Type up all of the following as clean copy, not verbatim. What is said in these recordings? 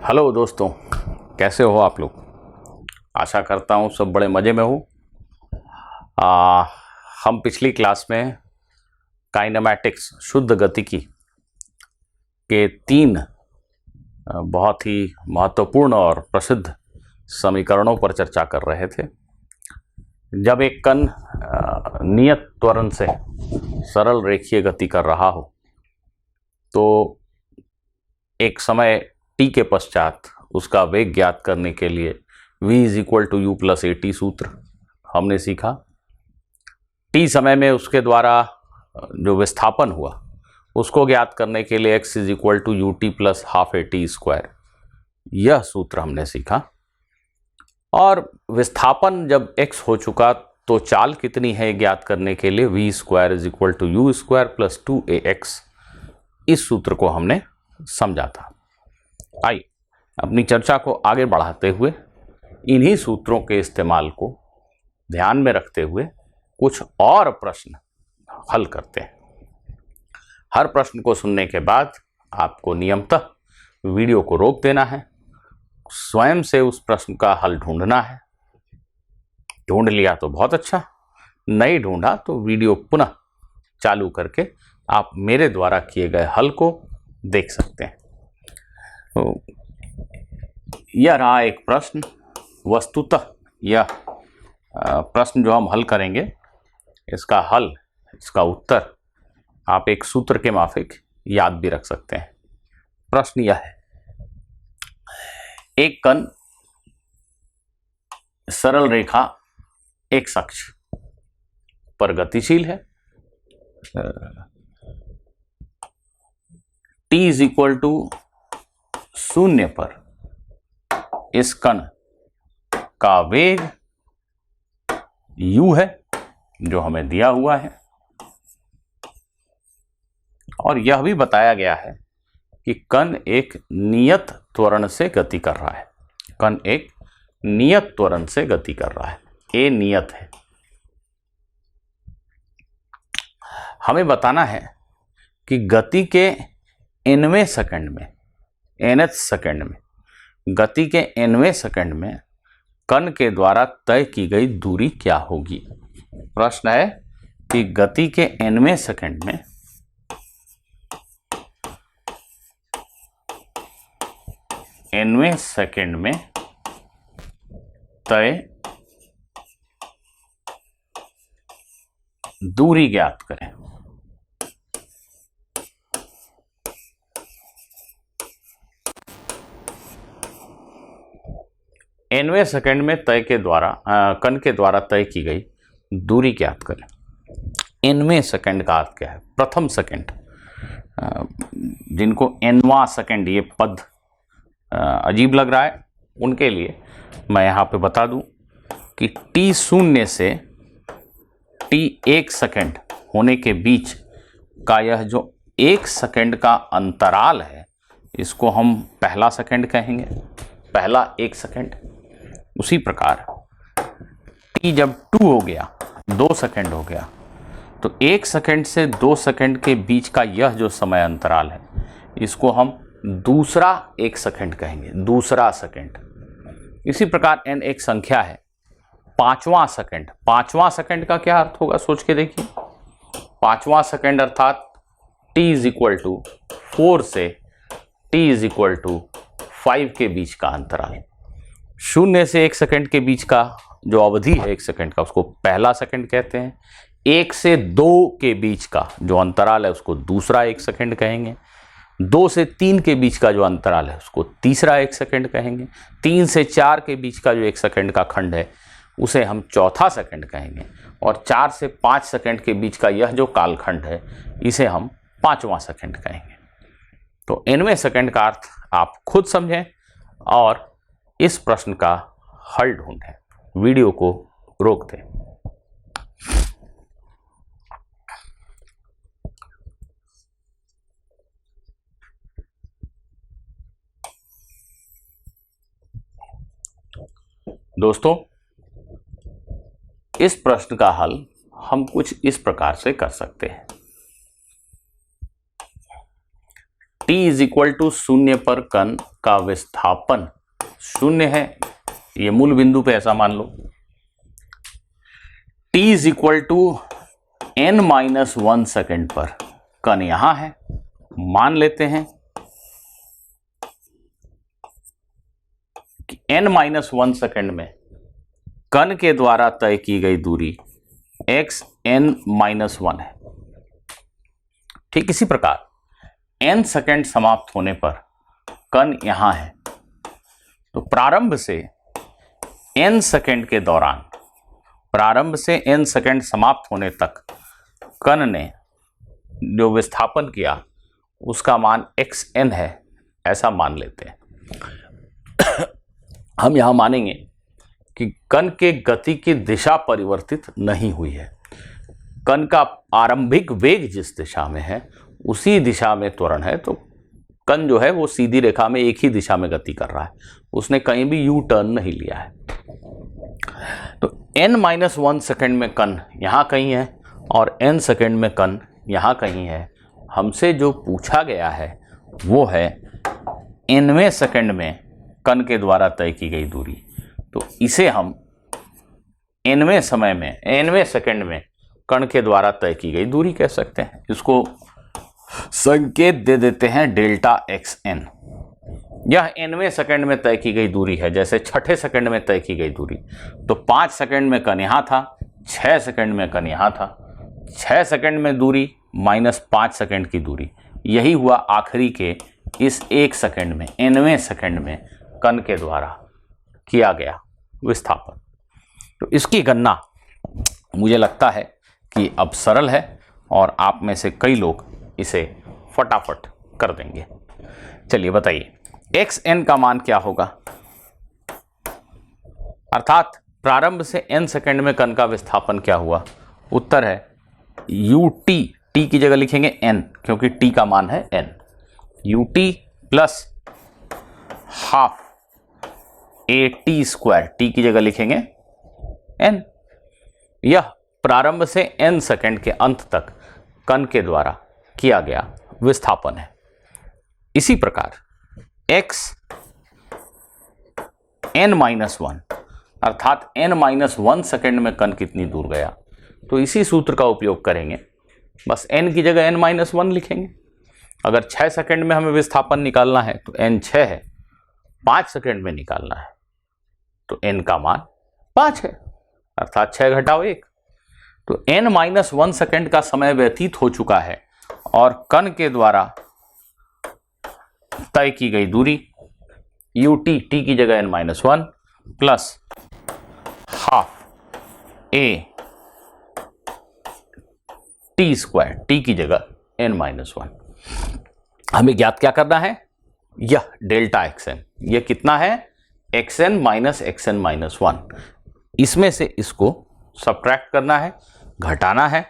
Hello दोस्तों, कैसे हो आप लोग। आशा करता हूँ सब बड़े मज़े में हो। हम पिछली क्लास में काइनेमैटिक्स शुद्ध गतिकी के तीन बहुत ही महत्वपूर्ण और प्रसिद्ध समीकरणों पर चर्चा कर रहे थे। जब एक कण नियत त्वरण से सरल रेखीय गति कर रहा हो तो एक समय t के पश्चात उसका वेग ज्ञात करने के लिए v = u + at सूत्र हमने सीखा। t समय में उसके द्वारा जो विस्थापन हुआ उसको ज्ञात करने के लिए x = ut + ½ at², यह सूत्र हमने सीखा। और विस्थापन जब x हो चुका तो चाल कितनी है ज्ञात करने के लिए v² = u² + 2ax, इस सूत्र को हमने समझा था। आइए अपनी चर्चा को आगे बढ़ाते हुए इन्हीं सूत्रों के इस्तेमाल को ध्यान में रखते हुए कुछ और प्रश्न हल करते हैं। हर प्रश्न को सुनने के बाद आपको नियमतः वीडियो को रोक देना है, स्वयं से उस प्रश्न का हल ढूंढना है। ढूंढ लिया तो बहुत अच्छा, नहीं ढूंढा तो वीडियो पुनः चालू करके आप मेरे द्वारा किए गए हल को देख सकते हैं। तो यह रहा एक प्रश्न। वस्तुतः यह प्रश्न जो हम हल करेंगे, इसका हल, इसका उत्तर आप एक सूत्र के माफिक याद भी रख सकते हैं। प्रश्न यह है, एक कण सरल रेखा x अक्ष पर गतिशील है। t = 0 पर इस कण का वेग u है जो हमें दिया हुआ है, और यह भी बताया गया है कि कण एक नियत त्वरण से गति कर रहा है। कण एक नियत त्वरण से गति कर रहा है, a नियत है। हमें बताना है कि गति के nवें सेकंड में, nth सेकंड में, गति के nवें सेकंड में कण के द्वारा तय की गई दूरी क्या होगी। प्रश्न है कि गति के nवें सेकंड में तय दूरी ज्ञात करें। nवें सेकंड में तय के द्वारा कण के द्वारा तय की गई दूरी ज्ञात करें। nवें सेकंड का अर्थ क्या है? प्रथम सेकंड। जिनको nवां सेकंड ये पद अजीब लग रहा है, उनके लिए मैं यहाँ पे बता दूं कि t0 से t1 सेकंड होने के बीच का यह जो 1 सेकंड का अंतराल है, इसको हम पहला सेकंड कहेंगे, पहला 1 सेकंड। उसी प्रकार t जब 2 हो गया, 2 सेकंड हो गया, तो 1 सेकंड से 2 सेकंड के बीच का यह जो समय अंतराल है, इसको हम दूसरा 1 सेकंड कहेंगे, दूसरा सेकंड। इसी प्रकार n एक संख्या है, पांचवा सेकंड। पांचवा सेकंड का क्या अर्थ होगा, सोच के देखिए। पांचवा सेकंड अर्थात t = 4 से t = 5 के बीच का अंतराल। 0 से 1 सेकंड के बीच का जो अवधि है 1 सेकंड का, उसको पहला सेकंड कहते हैं। 1 से 2 के बीच का जो अंतराल है उसको दूसरा 1 सेकंड कहेंगे। 2 से 3 के बीच का जो अंतराल है उसको तीसरा 1 सेकंड कहेंगे। 3 से 4 के बीच का जो 1 सेकंड का खंड है उसे हम चौथा सेकंड कहेंगे। और 4 से 5 सेकंड के बीच का यह जो कालखंड है, इसे हम पांचवां सेकंड कहेंगे। तो nवें सेकंड का अर्थ आप खुद समझें और इस प्रश्न का हल ढूंढें। वीडियो को रोक दें। दोस्तों, इस प्रश्न का हल हम कुछ इस प्रकार से कर सकते हैं। t इज इक्वल टू 0 पर कण का विस्थापन 0 है, ये मूल बिंदु पे ऐसा मान लो। t is equal to n-1 second पर कण यहां है, मान लेते हैं कि n-1 सेकेंड में कण के द्वारा तय की गई दूरी xn-1 है। ठीक इसी प्रकार n सेकेंड समाप्त होने पर कण यहां है, तो प्रारंभ से n सेकेंड के दौरान, प्रारंभ से n सेकेंड समाप्त होने तक कण ने जो विस्थापन किया उसका मान xn है, ऐसा मान लेते हैं। हम यहां मानेंगे कि कण के गति की दिशा परिवर्तित नहीं हुई है, कण का आरंभिक वेग जिस दिशा में है उसी दिशा में त्वरण है, तो कण जो है वो सीधी रेखा में एक ही दिशा में गति कर रहा है, उसने कहीं भी यू टर्न नहीं लिया है। तो n-1 सेकेंड में कण यहां कहीं है और n सेकेंड में कण यहां कहीं है। हमसे जो पूछा गया है वो है nवें सेकेंड में कण के द्वारा तय की गई दूरी, तो इसे हम nवें समय में, nवें सेकेंड में कण के द्वारा तय की गई दूरी कह सकते हैं। इसको संकेत दे देते हैं डेल्टा xn। यह nवें सेकेंड में तय की गई दूरी है, जैसे छठे सेकेंड में तय की गई दूरी। तो 5 सेकेंड में कण यहां था, 6 सेकेंड में कण यहां था, 6 सेकेंड में दूरी माइनस 5 सेकेंड की दूरी, यही हुआ आखिरी के इस 1 सेकेंड में, nवें सेकेंड में कण के द्वारा किया गया विस्थापन। तो इसकी गणना मुझे लगता है कि अब सरल है और आप में से कई लोग इसे फटाफट कर देंगे। चलिए बताइए xn का मान क्या होगा, अर्थात प्रारंभ से n सेकेंड में कण का विस्थापन क्या हुआ। उत्तर है ut, t की जगह लिखेंगे n क्योंकि t का मान है n, ut plus half at square, t की जगह लिखेंगे n। यह प्रारंभ से n सेकेंड के अंत तक कण के द्वारा किया गया विस्थापन है। इसी प्रकार x n-1 अर्थात n-1 सेकेंड में कण कितनी दूर गया, तो इसी सूत्र का उपयोग करेंगे, बस n की जगह n-1 लिखेंगे। अगर 6 सेकेंड में हमें विस्थापन निकालना है तो n 6 है, 5 सेकेंड में निकालना है तो n का मान 5 है, अर्थात 6 घटाओ 1। तो n-1 सेकेंड का समय व्यतीत हो चुका है और कण के द्वारा तय की गई दूरी ut, t की जगह n-1 plus half a t square, t की जगह n-1। हमें ज्ञात क्या करना है, यह डेल्टा xn, यह कितना है xn माइनस xn-1, इसमें से इसको सब्ट्रैक्ट करना है, घटाना है,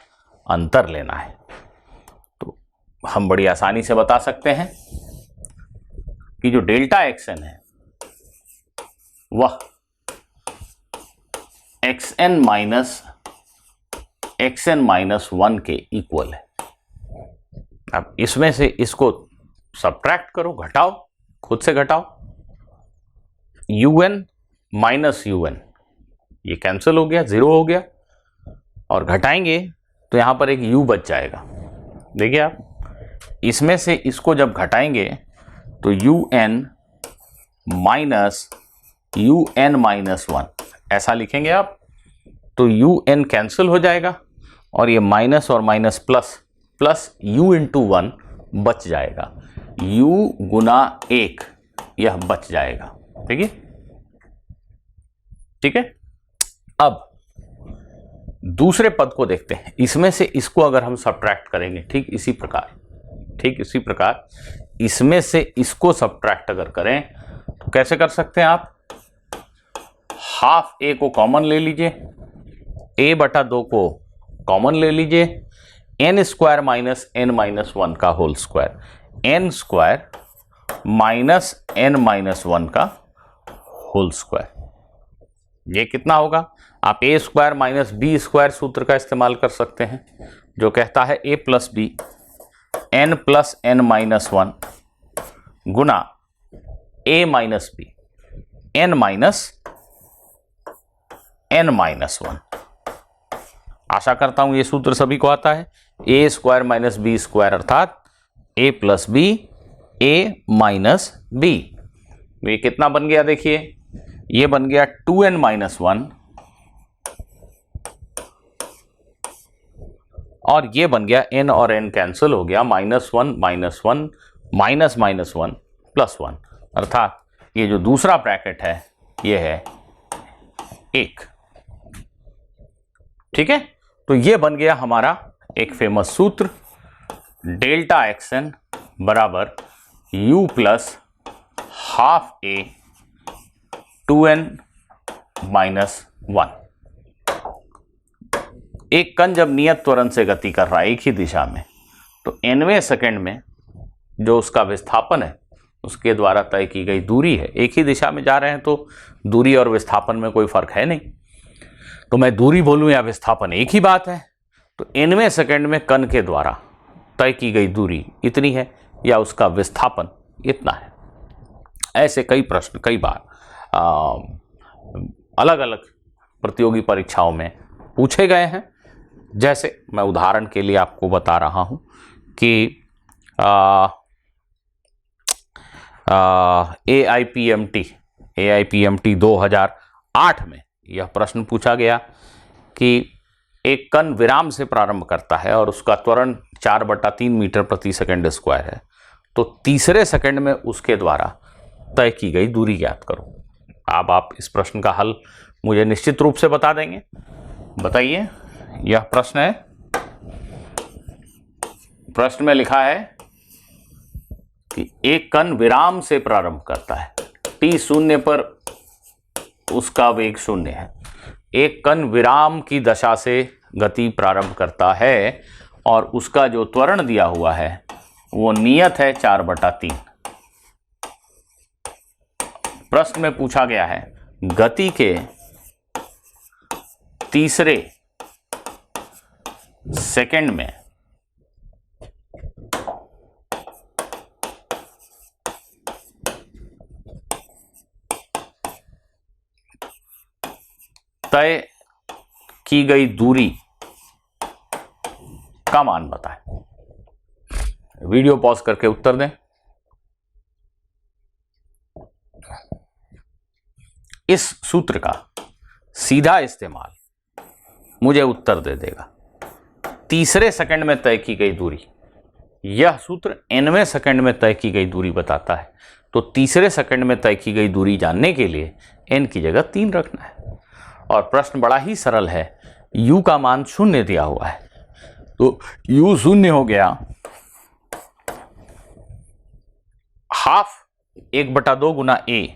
अंतर लेना है। तो हम बड़ी आसानी से बता सकते हैं कि जो डेल्टा xn है वह xn-1 के इक्वल है। अब इसमें से इसको सब्ट्रैक्ट करो, घटाओ, खुद से घटाओ, un माइनस un ये कैंसिल हो गया, 0 हो गया, और घटाएंगे तो यहां पर एक u बच जाएगा। देखिए आप, इसमें से इसको जब घटाएंगे तो un माइनस un-1 ऐसा लिखेंगे आप, तो un कैंसिल हो जाएगा और ये माइनस और minus plus, plus u into 1 बच जाएगा, u गुना 1 यह बच जाएगा। देखिए, ठीक है। अब दूसरे पद को देखते हैं, इसमें से इसको अगर हम सब्ट्रैक्ट करेंगे, ठीक इसी प्रकार इसमें से इसको सब्ट्रैक्ट अगर करें तो कैसे कर सकते हैं आप, हाफ a को कॉमन ले लीजिए, a बटा 2 को कॉमन ले लीजिए, n स्क्वायर माइनस n-1 का whole square, n square minus n-1 का होल स्क्वायर, ये कितना होगा। आप a square minus b square सूत्र का इस्तेमाल कर सकते हैं, जो कहता है a plus b n plus n-1 गुना a minus b n minus 1। आशा करता हूं ये सूत्र सभी को आता है। a square minus b square अर्थात a plus b a minus b. ये कितना बन गया देखिए, ये बन गया 2n माइनस 1 और ये बन गया n और n कैंसिल हो गया, minus 1 minus 1 minus minus 1 plus 1 अर्थात ये जो दूसरा ब्रैकेट है ये है 1। ठीक है, तो ये बन गया हमारा एक फेमस सूत्र, डेल्टा एक्सएन बराबर u plus half a 2n minus 1। एक कण जब नियत त्वरण से गति कर रहा है एक ही दिशा में, तो nवें सेकंड में जो उसका विस्थापन है उसके द्वारा तय की गई दूरी है। एक ही दिशा में जा रहे हैं तो दूरी और विस्थापन में कोई फर्क है नहीं, तो मैं दूरी बोलूं या विस्थापन एक ही बात है। तो nवें सेकंड में कण के द्वारा तय की गई दूरी इतनी है या उसका विस्थापन इतना है। ऐसे कई प्रश्न कई बार अलग अलग प्रतियोगी परीक्षाओं में पूछे गए हैं। जैसे मैं उदाहरण के लिए आपको बता रहा हूं कि AIPMT 2008 में यह प्रश्न पूछा गया कि एक कण विराम से प्रारंभ करता है और उसका त्वरण 4/3 मीटर प्रति सेकंड स्क्वायर है, तो तीसरे सेकंड में उसके द्वारा तय की गई दूरी ज्ञात करो। अब आप इस प्रश्न का हल मुझे निश्चित रूप से बता देंगे। बताइए, यह प्रश्न है, प्रश्न में लिखा है कि एक कण विराम से प्रारंभ करता है, t शून्य पर उसका वेग 0 है। एक कण विराम की दशा से गति प्रारंभ करता है और उसका जो त्वरण दिया हुआ है वो नियत है 4/3। प्रश्न में पूछा गया है गति के तीसरे सेकंड में तय की गई दूरी का मान बताएं। वीडियो पॉज करके उत्तर दें। इस सूत्र का सीधा इस्तेमाल मुझे उत्तर दे देगा। तीसरे सेकंड में तय की गई दूरी, यह सूत्र nवें सेकंड में तय की गई दूरी बताता है, तो तीसरे सेकंड में तय की गई दूरी जानने के लिए n की जगह 3 रखना है। और प्रश्न बड़ा ही सरल है, u का मान 0 दिया हुआ है, तो u 0 हो गया हाफ 1/2 गुना a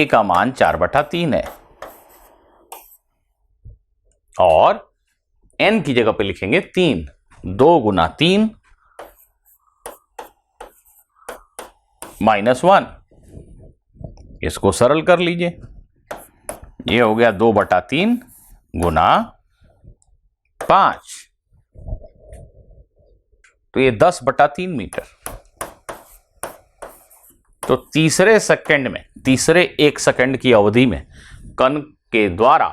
का मान 4/3 है और n की जगह पे लिखेंगे 3, 2 गुना 3 माइनस 1। इसको सरल कर लीजिए, ये हो गया 2/3 गुना 5, तो ये 10/3 मीटर। तो तीसरे सेकंड में, तीसरे 1 सेकंड की अवधि में कण के द्वारा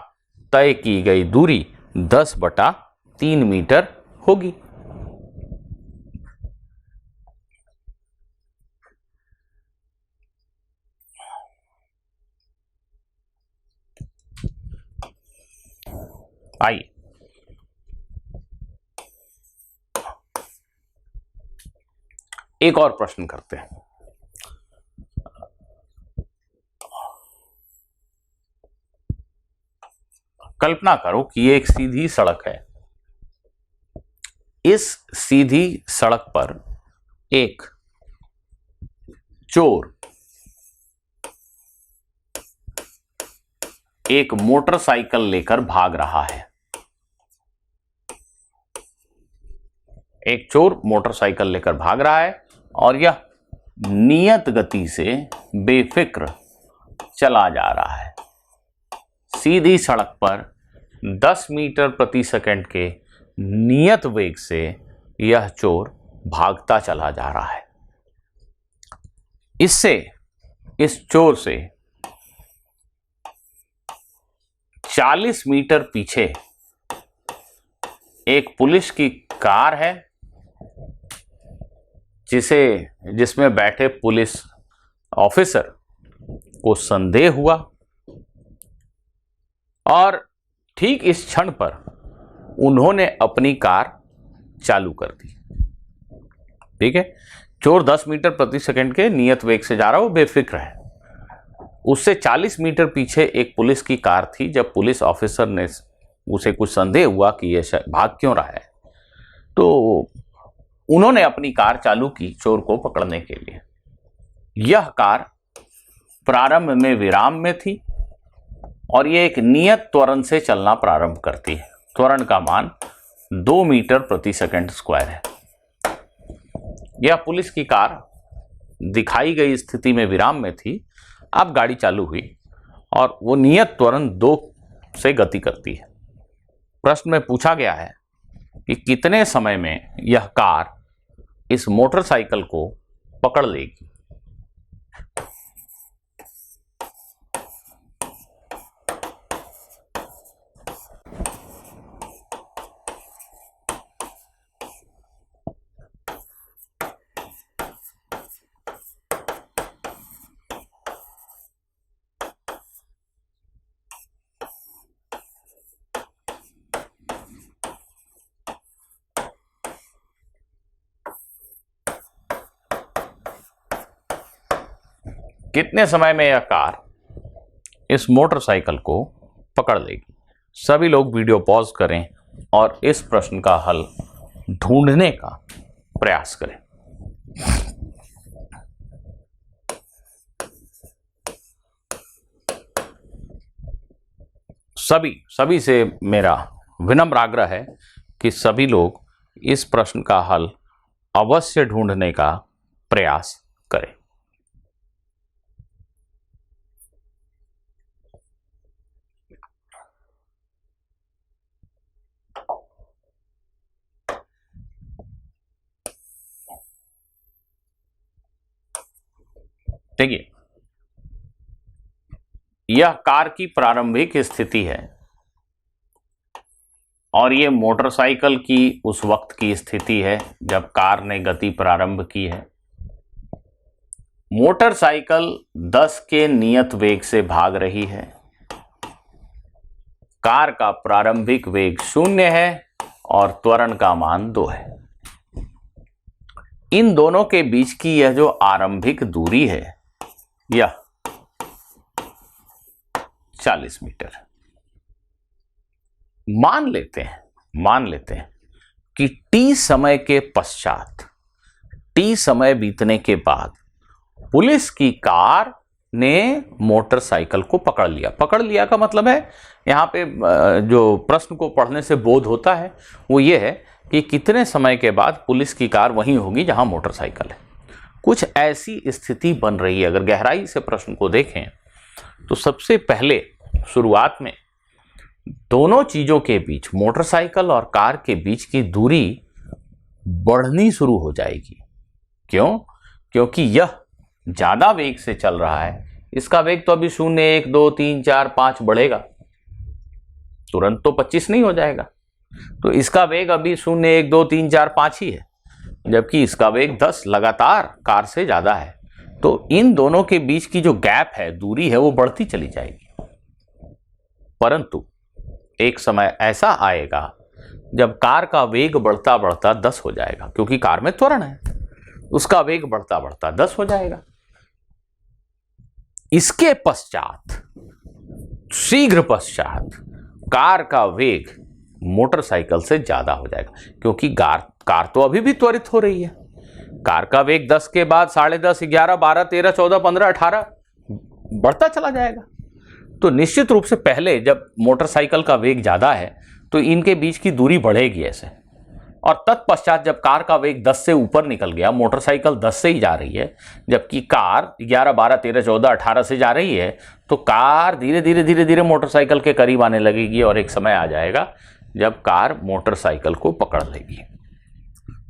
तय की गई दूरी 10/3 मीटर होगी। आइए एक और प्रश्न करते हैं। कल्पना करो कि ये एक सीधी सड़क है। इस सीधी सड़क पर एक चोर एक मोटरसाइकिल लेकर भाग रहा है। एक चोर मोटरसाइकिल लेकर भाग रहा है और यह नियत गति से बेफिक्र चला जा रहा है। सीधी सड़क पर 10 मीटर प्रति सेकंड के नियत वेग से यह चोर भागता चला जा रहा है। इससे, इस चोर से 40 मीटर पीछे एक पुलिस की कार है जिसमें बैठे पुलिस ऑफिसर को संदेह हुआ और ठीक इस क्षण पर उन्होंने अपनी कार चालू कर दी। ठीक है, चोर 10 मीटर प्रति सेकंड के नियत वेग से जा रहा, वो बेफिक्र है। उससे 40 मीटर पीछे एक पुलिस की कार थी। जब पुलिस ऑफिसर ने उसे कुछ संदेह हुआ कि यह भाग क्यों रहा है, तो उन्होंने अपनी कार चालू की चोर को पकड़ने के लिए। यह कार प्रारंभ में विराम में थी और यह एक नियत त्वरण से चलना प्रारंभ करती है। त्वरण का मान 2 मीटर प्रति सेकंड स्क्वायर है। यह पुलिस की कार दिखाई गई स्थिति में विराम में थी। अब गाड़ी चालू हुई और वो नियत त्वरण 2 से गति करती है। प्रश्न में पूछा गया है कि कितने समय में यह कार इस मोटरसाइकिल को पकड़ लेगी। कितने समय में यह कार इस मोटरसाइकिल को पकड़ लेगी। सभी लोग वीडियो पॉज करें और इस प्रश्न का हल ढूंढने का प्रयास करें। सभी से मेरा विनम्र आग्रह है कि सभी लोग इस प्रश्न का हल अवश्य ढूंढने का प्रयास करें। देखिए, यह कार की प्रारंभिक स्थिति है और यह मोटरसाइकिल की उस वक्त की स्थिति है जब कार ने गति प्रारंभ की है। मोटरसाइकिल 10 के नियत वेग से भाग रही है। कार का प्रारंभिक वेग 0 है और त्वरण का मान 2 है। इन दोनों के बीच की यह जो आरंभिक दूरी है यह 40 मीटर। मान लेते हैं कि टी समय के पश्चात, टी समय बीतने के बाद पुलिस की कार ने मोटरसाइकिल को पकड़ लिया। पकड़ लिया का मतलब है, यहां पे जो प्रश्न को पढ़ने से बोध होता है वो ये है कि कितने समय के बाद पुलिस की कार वहीं होगी जहां मोटरसाइकिल है। कुछ ऐसी स्थिति बन रही है। अगर गहराई से प्रश्न को देखें तो सबसे पहले शुरुआत में दोनों चीजों के बीच, मोटरसाइकिल और कार के बीच की दूरी बढ़नी शुरू हो जाएगी। क्यों? क्योंकि यह ज्यादा वेग से चल रहा है। इसका वेग तो अभी 0, 1, 2, 3, 4, 5 बढ़ेगा, तुरंत तो 25 नहीं हो जाएगा। तो इसका वेग अभी 0, 1, 2, 3, 4, 5 ही है, जबकि इसका वेग 10 लगातार कार से ज्यादा है। तो इन दोनों के बीच की जो गैप है, दूरी है, वो बढ़ती चली जाएगी। परंतु एक समय ऐसा आएगा जब कार का वेग बढ़ता बढ़ता 10 हो जाएगा, क्योंकि कार में त्वरण है, उसका वेग बढ़ता बढ़ता 10 हो जाएगा। इसके पश्चात, शीघ्र पश्चात, कार का वेग मोटरसाइकिल से ज्यादा हो जाएगा, क्योंकि कार तो अभी भी त्वरित हो रही है। कार का वेग 10 के बाद 10.5, 11, 12, 13, 14, 15, 18 बढ़ता चला जाएगा। तो निश्चित रूप से पहले जब मोटरसाइकिल का वेग ज्यादा है तो इनके बीच की दूरी बढ़ेगी ऐसे, और तत्पश्चात जब कार का वेग 10 से ऊपर निकल गया, मोटरसाइकिल 10 से ही जा रही है जबकि कार 11, 12, 13, 14, 18 से जा रही है, तो कार धीरे धीरे मोटरसाइकिल के करीब आने लगेगी और एक समय आ जाएगा जब कार मोटरसाइकिल को पकड़ लेगी।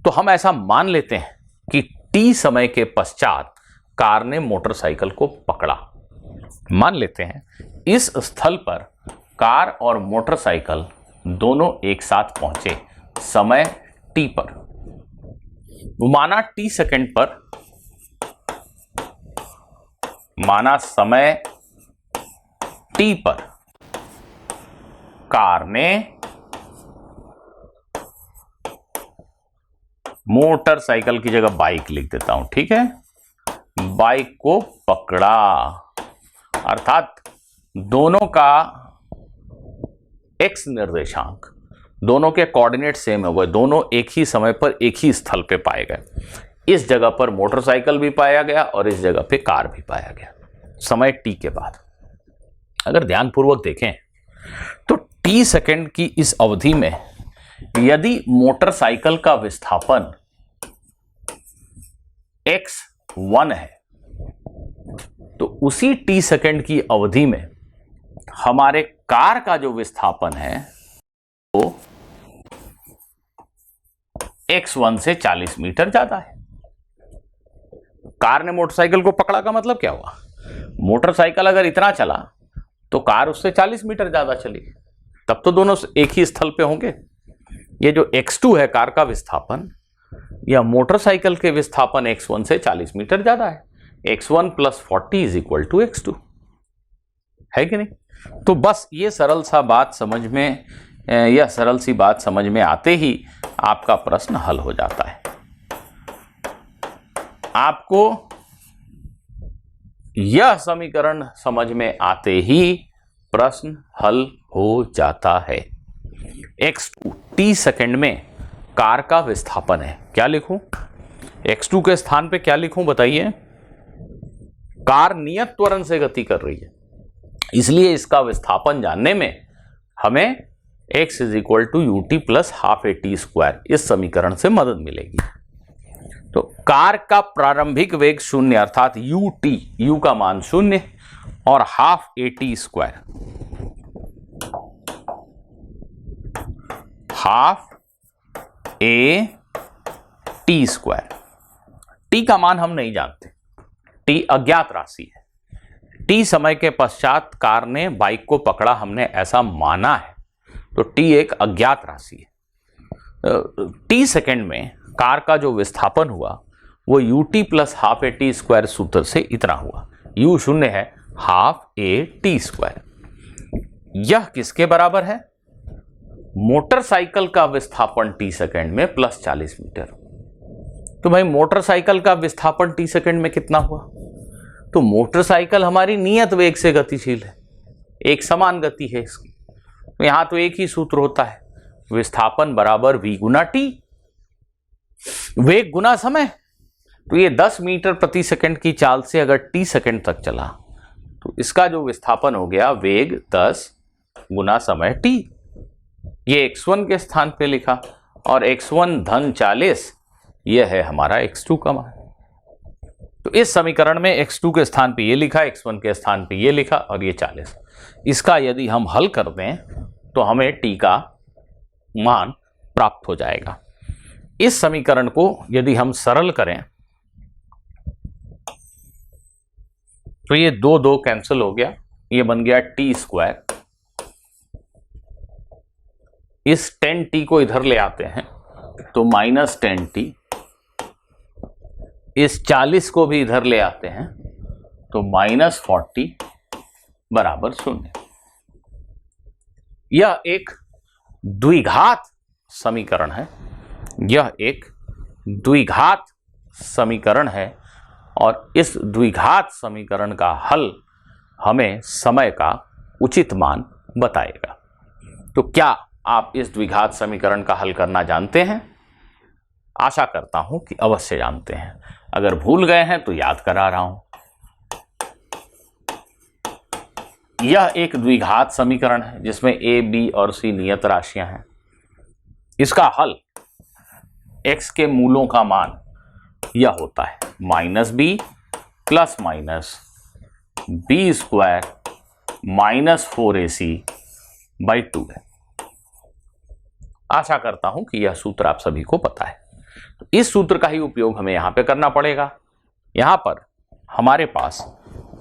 तो हम ऐसा मान लेते हैं कि टी समय के पश्चात कार ने मोटरसाइकिल को पकड़ा। मान लेते हैं इस स्थल पर कार और मोटरसाइकिल दोनों एक साथ पहुंचे समय t पर। माना t सेकंड पर, माना समय t पर कार ने मोटरसाइकिल की जगह बाइक लिख देता हूं, ठीक है, बाइक को पकड़ा, अर्थात दोनों का x निर्देशांक, दोनों के कोऑर्डिनेट सेम है, दोनों एक ही समय पर एक ही स्थल पे पाए गए। इस जगह पर मोटरसाइकिल भी पाया गया और इस जगह पे कार भी पाया गया समय t के बाद। अगर ध्यानपूर्वक देखें तो t सेकंड की इस अवधि में यदि मोटरसाइकिल का विस्थापन x1 है तो उसी t सेकंड की अवधि में हमारे कार का जो विस्थापन है वो x1 से 40 मीटर ज्यादा है। कार ने मोटरसाइकिल को पकड़ा का मतलब क्या हुआ? मोटरसाइकिल अगर इतना चला तो कार उससे 40 मीटर ज्यादा चली, तब तो दोनों एक ही स्थल पे होंगे। ये जो x2 है कार का विस्थापन, या मोटरसाइकिल के विस्थापन x1 से 40 मीटर ज्यादा है। x1 + 40 = x2 है कि नहीं? तो बस ये सरल सा बात समझ में, यह सरल सी बात समझ में आते ही आपका प्रश्न हल हो जाता है। आपको यह समीकरण समझ में आते ही प्रश्न हल हो जाता है। x2 t सेकंड में कार का विस्थापन है, क्या लिखूं? x2 के स्थान पे क्या लिखूं बताइए? कार नियत त्वरण से गति कर रही है, इसलिए इसका विस्थापन जानने में हमें x = ut + ½ at² इस समीकरण से मदद मिलेगी। तो कार का प्रारंभिक वेग 0 अर्थात ut, u का मान 0 और ½ at², ½ at²। t का मान हम नहीं जानते, t अज्ञात राशि है। t समय के पश्चात कार ने बाइक को पकड़ा, हमने ऐसा माना है, तो t एक अज्ञात राशि है। t सेकंड में कार का जो विस्थापन हुआ वो ut + ½ at² सूत्र से इतना हुआ। u 0 है, ½ at²। यह किसके बराबर है? मोटरसाइकिल का विस्थापन t सेकंड में + 40 मीटर। तो भाई मोटरसाइकिल का विस्थापन t सेकंड में कितना हुआ? तो मोटरसाइकिल हमारी नियत वेग से गतिशील है, एक समान गति है इसकी, तो यहां तो एक ही सूत्र होता है, विस्थापन बराबर v × t, वेग गुना समय। तो ये 10 मीटर प्रति सेकंड की चाल से अगर t सेकंड तक चला तो इसका जो विस्थापन हो गया वेग 10 × समय t। ये x1 के स्थान पे लिखा और x1 + 40 यह है हमारा x2 का मान। तो इस समीकरण में x2 के स्थान पे ये लिखा, x1 के स्थान पे ये लिखा और ये 40। इसका यदि हम हल कर दें तो हमें t का मान प्राप्त हो जाएगा। इस समीकरण को यदि हम सरल करें तो ये 2 कैंसिल हो गया, ये बन गया t²। इस 10t को इधर ले आते हैं तो -10t, इस 40 को भी इधर ले आते हैं तो -40 = 0। यह एक द्विघात समीकरण है, यह एक द्विघात समीकरण है और इस द्विघात समीकरण का हल हमें समय का उचित मान बताएगा। तो क्या आप इस द्विघात समीकरण का हल करना जानते हैं? आशा करता हूं कि अवश्य जानते हैं। अगर भूल गए हैं तो याद करा रहा हूं। यह एक द्विघात समीकरण है जिसमें a, b और c नियत राशियां हैं। इसका हल x के मूलों का मान यह होता है -b ± b² -4ac/2 है। आशा करता हूं कि यह सूत्र आप सभी को पता है। तो इस सूत्र का ही उपयोग हमें यहां पे करना पड़ेगा। यहां पर हमारे पास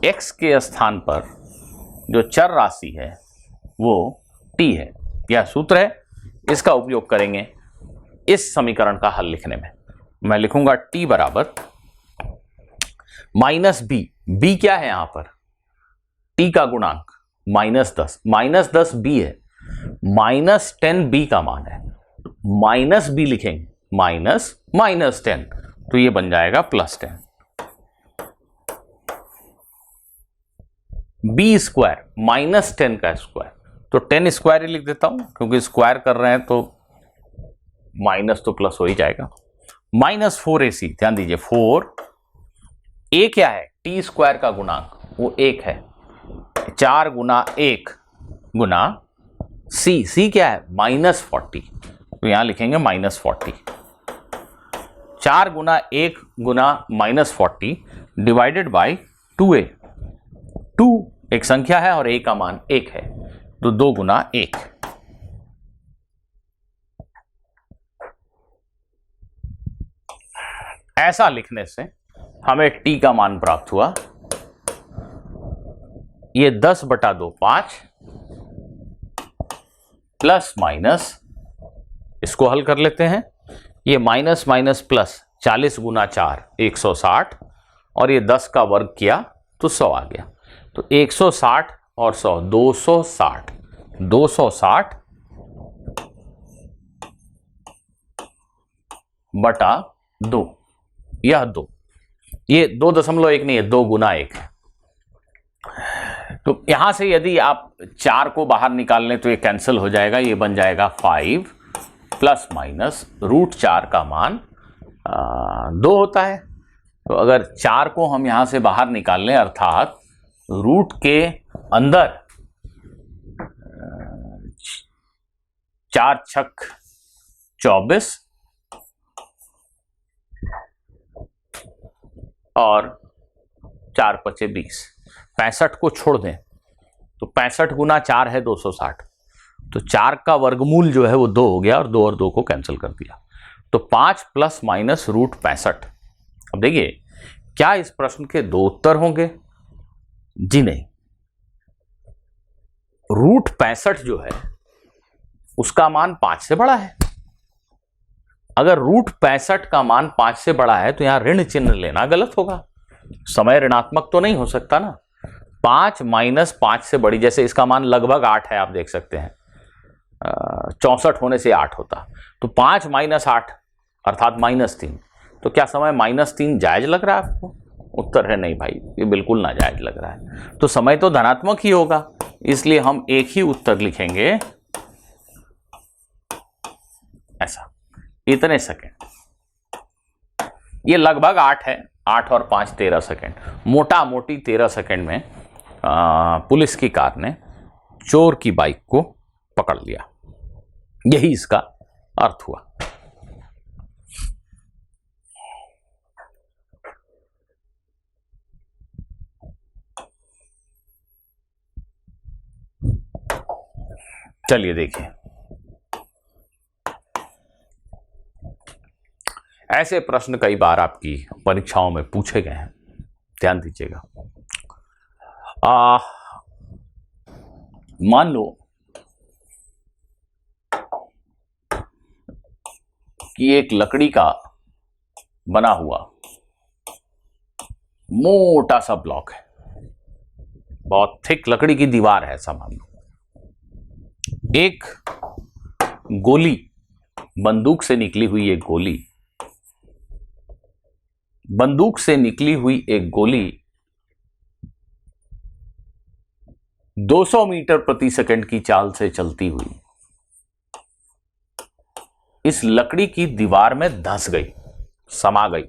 x के स्थान पर जो चर राशि है वो t है। यह सूत्र है, इसका उपयोग करेंगे इस समीकरण का हल लिखने में। मैं लिखूंगा t बराबर माइनस बी। बी क्या है यहां पर? t का गुणांक माइनस दस बी है, -10 बी का मान है, माइनस बी लिखेंगे, -10, तो ये बन जाएगा +10। बी स्क्वायर -10 का स्क्वायर, तो 10 स्क्वायर ही लिख देता हूं क्योंकि स्क्वायर कर रहे हैं तो माइनस तो प्लस हो ही जाएगा। -4ac, ध्यान दीजिए 4, a क्या है? टी स्क्वायर का गुणांक वो 1 है, 4 गुना 1 गुना c क्या है? -40, तो यहां लिखेंगे -40। 4 गुना 1 गुना -40 डिवाइडेड बाई 2a। 2 एक संख्या है और a का मान 1 है, तो 2 गुना 1। ऐसा लिखने से हमें t का मान प्राप्त हुआ, ये 10/2 5 प्लस माइनस, इसको हल कर लेते हैं, ये माइनस माइनस प्लस 40 गुना 4 160, और ये 10 का वर्ग किया तो 100 आ गया, तो 160 और 100 260, 260 बटा 2, यह 2, ये 2.1 नहीं है, 2 गुना 1 है। तो यहां से यदि आप 4 को बाहर निकाल लें तो ये कैंसिल हो जाएगा, ये बन जाएगा 5 प्लस माइनस √4 का मान 2 होता है। तो अगर 4 को हम यहां से बाहर निकाल लें, अर्थात रूट के अंदर 4 छक 24 और 4 पचे 20, 65 को छोड़ दें तो 65 गुना 4 है 260, तो 4 का वर्गमूल जो है वो 2 हो गया और 2 और 2 को कैंसिल कर दिया, तो 5 प्लस माइनस √65। अब देखिए, क्या इस प्रश्न के 2 उत्तर होंगे? जी नहीं, √65 जो है उसका मान 5 से बड़ा है। अगर √65 का मान 5 से बड़ा है तो यहां ऋण चिन्ह लेना गलत होगा, समय ऋणात्मक तो नहीं हो सकता ना। 5 माइनस 5 से बड़ी, जैसे इसका मान लगभग 8 है, आप देख सकते हैं 64 होने से 8 होता, तो 5 माइनस 8 अर्थात -3, तो क्या समय -3 जायज लग रहा है आपको? उत्तर है नहीं भाई, ये बिल्कुल ना जायज लग रहा है, तो समय तो धनात्मक ही होगा, इसलिए हम एक ही उत्तर लिखेंगे, ऐसा, इतने सेकंड। ये लगभग 8 है, 8 और 5 13 सेकंड, मोटा मोटी 13 सेकंड में पुलिस की कार ने चोर की बाइक को पकड़ लिया, यही इसका अर्थ हुआ। चलिए देखिए, ऐसे प्रश्न कई बार आपकी परीक्षाओं में पूछे गए हैं, ध्यान दीजिएगा। मान लो कि एक लकड़ी का बना हुआ मोटा सा ब्लॉक है, बहुत थिक लकड़ी की दीवार है, ऐसा मान लो। एक गोली, बंदूक से निकली हुई एक गोली, बंदूक से निकली हुई एक गोली 200 मीटर प्रति सेकंड की चाल से चलती हुई इस लकड़ी की दीवार में धंस गई, समा गई।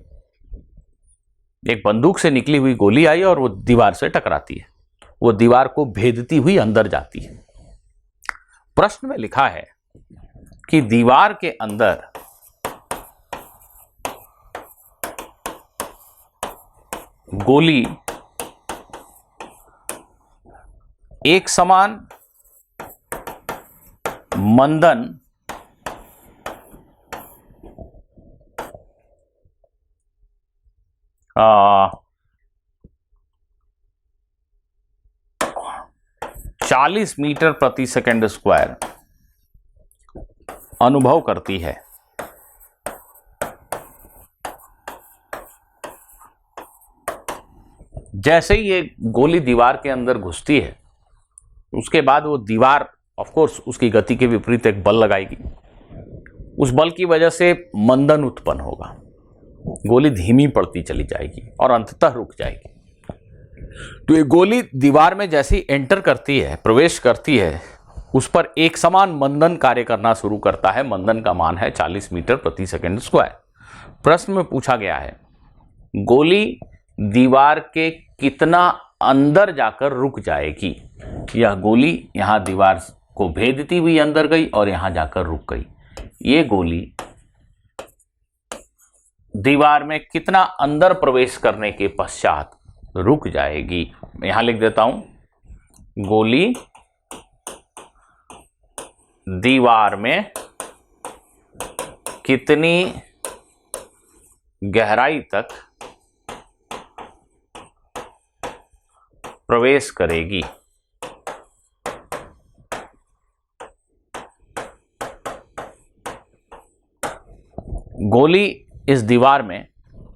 एक बंदूक से निकली हुई गोली आई और वो दीवार से टकराती है, वो दीवार को भेदती हुई अंदर जाती है। प्रश्न में लिखा है कि दीवार के अंदर गोली एक समान मंदन 40 मीटर प्रति सेकंड स्क्वायर अनुभव करती है। जैसे ही ये गोली दीवार के अंदर घुसती है, उसके बाद वो दीवार ऑफ कोर्स उसकी गति के विपरीत एक बल लगाएगी। उस बल की वजह से मंदन उत्पन्न होगा, गोली धीमी पड़ती चली जाएगी और अंततः रुक जाएगी। तो ये गोली दीवार में जैसे ही एंटर करती है, प्रवेश करती है, उस पर एक समान मंदन कार्य करना शुरू करता है। मंदन का मान है 40 मीटर प्रति सेकंड स्क्वायर। प्रश्न में पूछा गया है गोली दीवार के कितना अंदर जाकर रुक जाएगी। यह गोली यहां दीवार को भेदती हुई अंदर गई और यहां जाकर रुक गई। ये गोली दीवार में कितना अंदर प्रवेश करने के पश्चात रुक जाएगी। यहां लिख देता हूं, गोली दीवार में कितनी गहराई तक प्रवेश करेगी। गोली इस दीवार में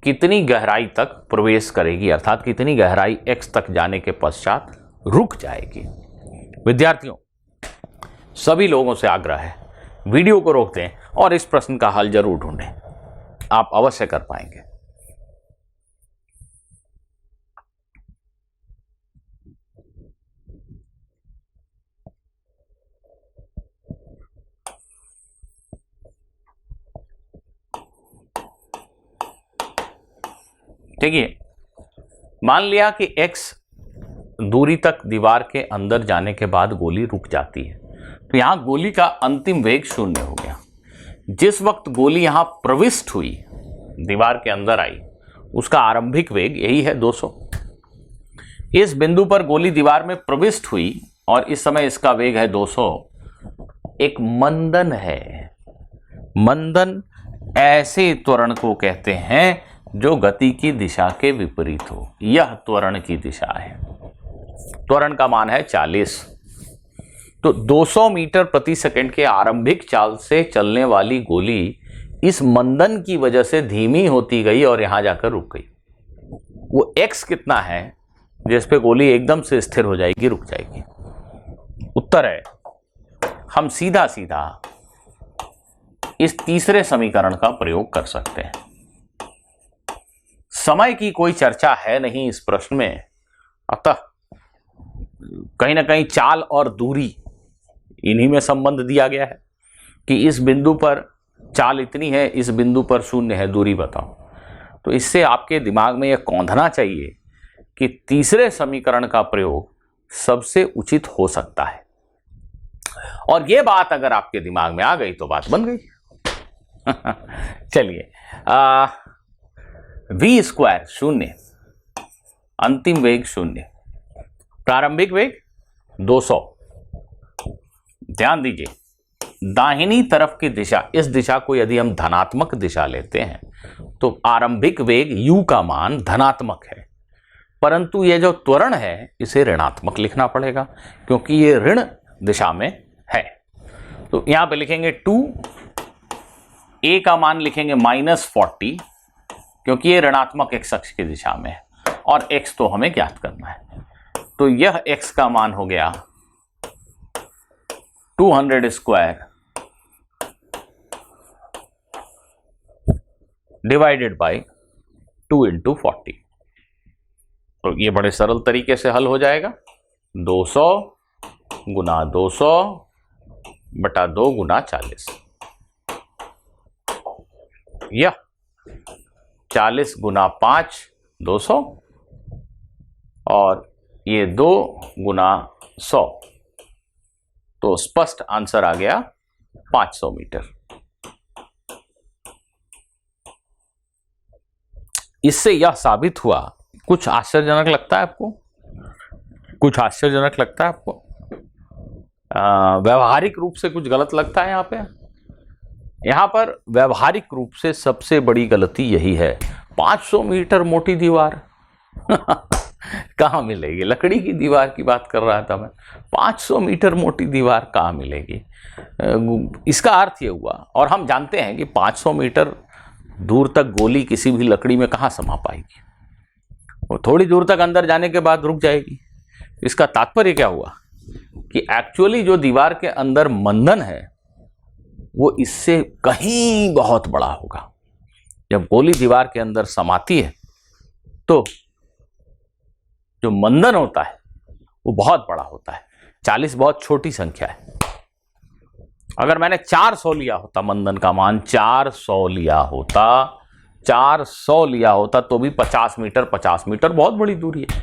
कितनी गहराई तक प्रवेश करेगी, अर्थात कितनी गहराई x तक जाने के पश्चात रुक जाएगी। विद्यार्थियों, सभी लोगों से आग्रह है, वीडियो को रोक दें और इस प्रश्न का हल जरूर ढूंढें। आप अवश्य कर पाएंगे। देखिए, मान लिया कि x दूरी तक दीवार के अंदर जाने के बाद गोली रुक जाती है, तो यहां गोली का अंतिम वेग 0 हो गया। जिस वक्त गोली यहां प्रविष्ट हुई, दीवार के अंदर आई, उसका आरंभिक वेग यही है 200। इस बिंदु पर गोली दीवार में प्रविष्ट हुई और इस समय इसका वेग है 200। एक मंदन है। मंदन ऐसे त्वरण को कहते हैं जो गति की दिशा के विपरीत हो। यह त्वरण की दिशा है। त्वरण का मान है 40। तो 200 मीटर प्रति सेकंड के आरंभिक चाल से चलने वाली गोली इस मंदन की वजह से धीमी होती गई और यहां जाकर रुक गई। वो x कितना है जिस पे गोली एकदम से स्थिर हो जाएगी, रुक जाएगी। उत्तर है, हम सीधा सीधा इस तीसरे समीकरण का प्रयोग कर सकते हैं। समय की कोई चर्चा है नहीं इस प्रश्न में, अतः कहीं ना कहीं चाल और दूरी इन्हीं में संबंध दिया गया है कि इस बिंदु पर चाल इतनी है, इस बिंदु पर 0 है, दूरी बताओ। तो इससे आपके दिमाग में यह कौंधना चाहिए कि तीसरे समीकरण का प्रयोग सबसे उचित हो सकता है। और यह बात अगर आपके दिमाग में आ गई तो बात बन गई। चलिए, v स्क्वायर 0, अंतिम वेग 0, प्रारंभिक वेग 200। ध्यान दीजिए, दाहिनी तरफ की दिशा, इस दिशा को यदि हम धनात्मक दिशा लेते हैं तो आरंभिक वेग u का मान धनात्मक है, परंतु यह जो त्वरण है इसे ऋणात्मक लिखना पड़ेगा क्योंकि ये ऋण दिशा में है। तो यहां पे लिखेंगे 2, a का मान लिखेंगे -40 क्योंकि ये ऋणात्मक x अक्ष की दिशा में है और x तो हमें ज्ञात करना है। तो यह x का मान हो गया 200 स्क्वायर डिवाइडेड बाय 2 × 40। तो ये बड़े सरल तरीके से हल हो जाएगा। 200 गुना 200 बटा 2 गुना 40। यह 40 गुना 5 200 और ये 2 गुना 100, तो स्पष्ट आंसर आ गया 500 मीटर। इससे यह साबित हुआ, कुछ आश्चर्यजनक लगता है आपको? कुछ आश्चर्यजनक लगता है आपको? व्यवहारिक रूप से कुछ गलत लगता है यहाँ पे? यहाँ पर व्यवहारिक रूप से सबसे बड़ी गलती यही है, 500 मीटर मोटी दीवार। कहाँ मिलेगी? लकड़ी की दीवार की बात कर रहा था मैं। 500 मीटर मोटी दीवार कहाँ मिलेगी? इसका अर्थ ये हुआ, और हम जानते हैं कि 500 मीटर दूर तक गोली किसी भी लकड़ी में कहाँ समा पाएगी, वो थोड़ी दूर तक अंदर जाने के बाद रुक जाएगी। इसका तात्पर्य क्या हुआ कि एक्चुअली जो दीवार के अंदर मंदन है वो इससे कहीं बहुत बड़ा होगा। जब गोली दीवार के अंदर समाती है तो जो मंदन होता है वो बहुत बड़ा होता है। 40 बहुत छोटी संख्या है। अगर मैंने 400 लिया होता, मंदन का मान 400 लिया होता तो भी 50 मीटर बहुत बड़ी दूरी है।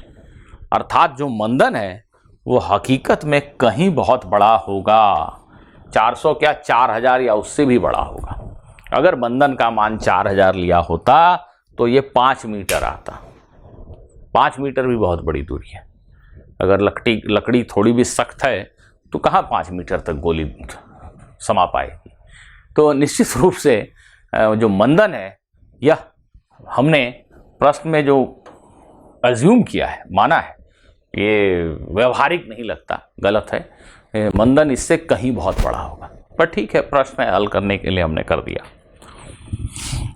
अर्थात जो मंदन है वो हकीकत में कहीं बहुत बड़ा होगा। 400 क्या, 4000 या उससे भी बड़ा होगा। अगर मंदन का मान 4000 लिया होता तो ये 5 मीटर आता। 5 मीटर भी बहुत बड़ी दूरी है। अगर लकड़ी थोड़ी भी सख्त है तो कहाँ 5 मीटर तक गोली समा पाएगी। तो निश्चित रूप से जो मंदन है, यह हमने प्रश्न में जो अज्यूम किया है, माना है, ये व्यवहारिक नहीं लगता, गलत है। मंदन इससे कहीं बहुत बड़ा होगा, पर ठीक है, प्रश्न हल करने के लिए हमने कर दिया।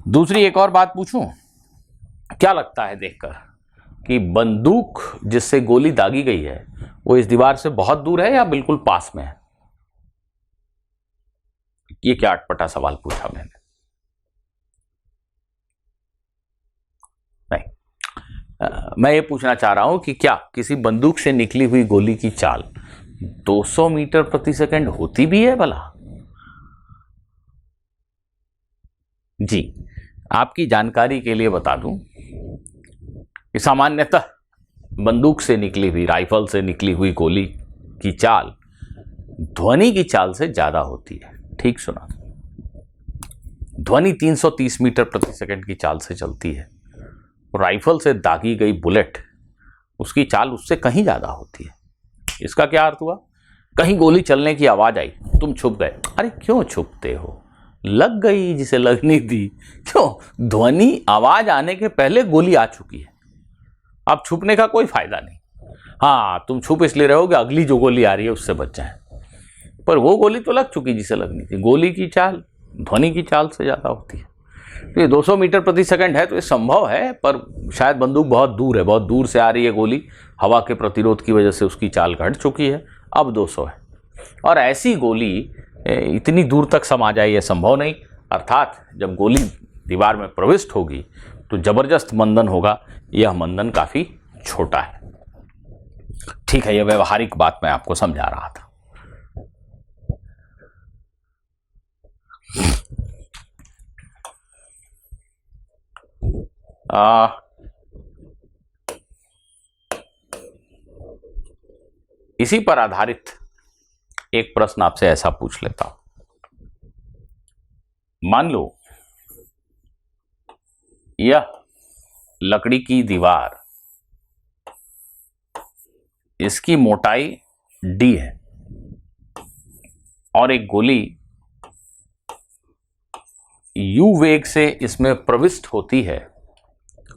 दूसरी एक और बात पूछूं, क्या लगता है देखकर कि बंदूक जिससे गोली दागी गई है वो इस दीवार से बहुत दूर है या बिल्कुल पास में है? ये क्या अटपटा सवाल पूछा मैंने। नहीं, मैं ये पूछना चाह रहा हूं कि क्या किसी बंदूक से निकली हुई गोली की चाल 200 मीटर प्रति सेकंड होती भी है भला? जी, आपकी जानकारी के लिए बता दूं कि सामान्यतः बंदूक से निकली हुई, राइफल से निकली हुई गोली की चाल ध्वनि की चाल से ज्यादा होती है। ठीक सुना, ध्वनि 330 मीटर प्रति सेकंड की चाल से चलती है। राइफल से दागी गई बुलेट, उसकी चाल उससे कहीं ज्यादा होती है। इसका क्या अर्थ हुआ? कहीं गोली चलने की आवाज आई, तुम छुप गए। अरे क्यों छुपते हो? लग गई जिसे लगनी थी। क्यों? ध्वनि, आवाज आने के पहले गोली आ चुकी है। अब छुपने का कोई फायदा नहीं। हाँ, तुम छुप इसलिए रहोगे अगली जो गोली आ रही है उससे बच जाए, पर वो गोली तो लग चुकी जिसे लगनी थी। गोली की चाल ध्वनि की चाल से ज्यादा होती है। तो ये 200 मीटर प्रति सेकंड है तो ये संभव है, पर शायद बंदूक बहुत दूर है, बहुत दूर से आ रही है गोली, हवा के प्रतिरोध की वजह से उसकी चाल घट चुकी है, अब 200 है। और ऐसी गोली इतनी दूर तक समा जाए यह संभव नहीं। अर्थात जब गोली दीवार में प्रविष्ट होगी तो जबरदस्त मंदन होगा। यह मंदन काफी छोटा है। ठीक है, यह व्यवहारिक बात मैं आपको समझा रहा था। इसी पर आधारित एक प्रश्न आपसे ऐसा पूछ लेता हूं। मान लो यह लकड़ी की दीवार, इसकी मोटाई d है और एक गोली u वेग से इसमें प्रविष्ट होती है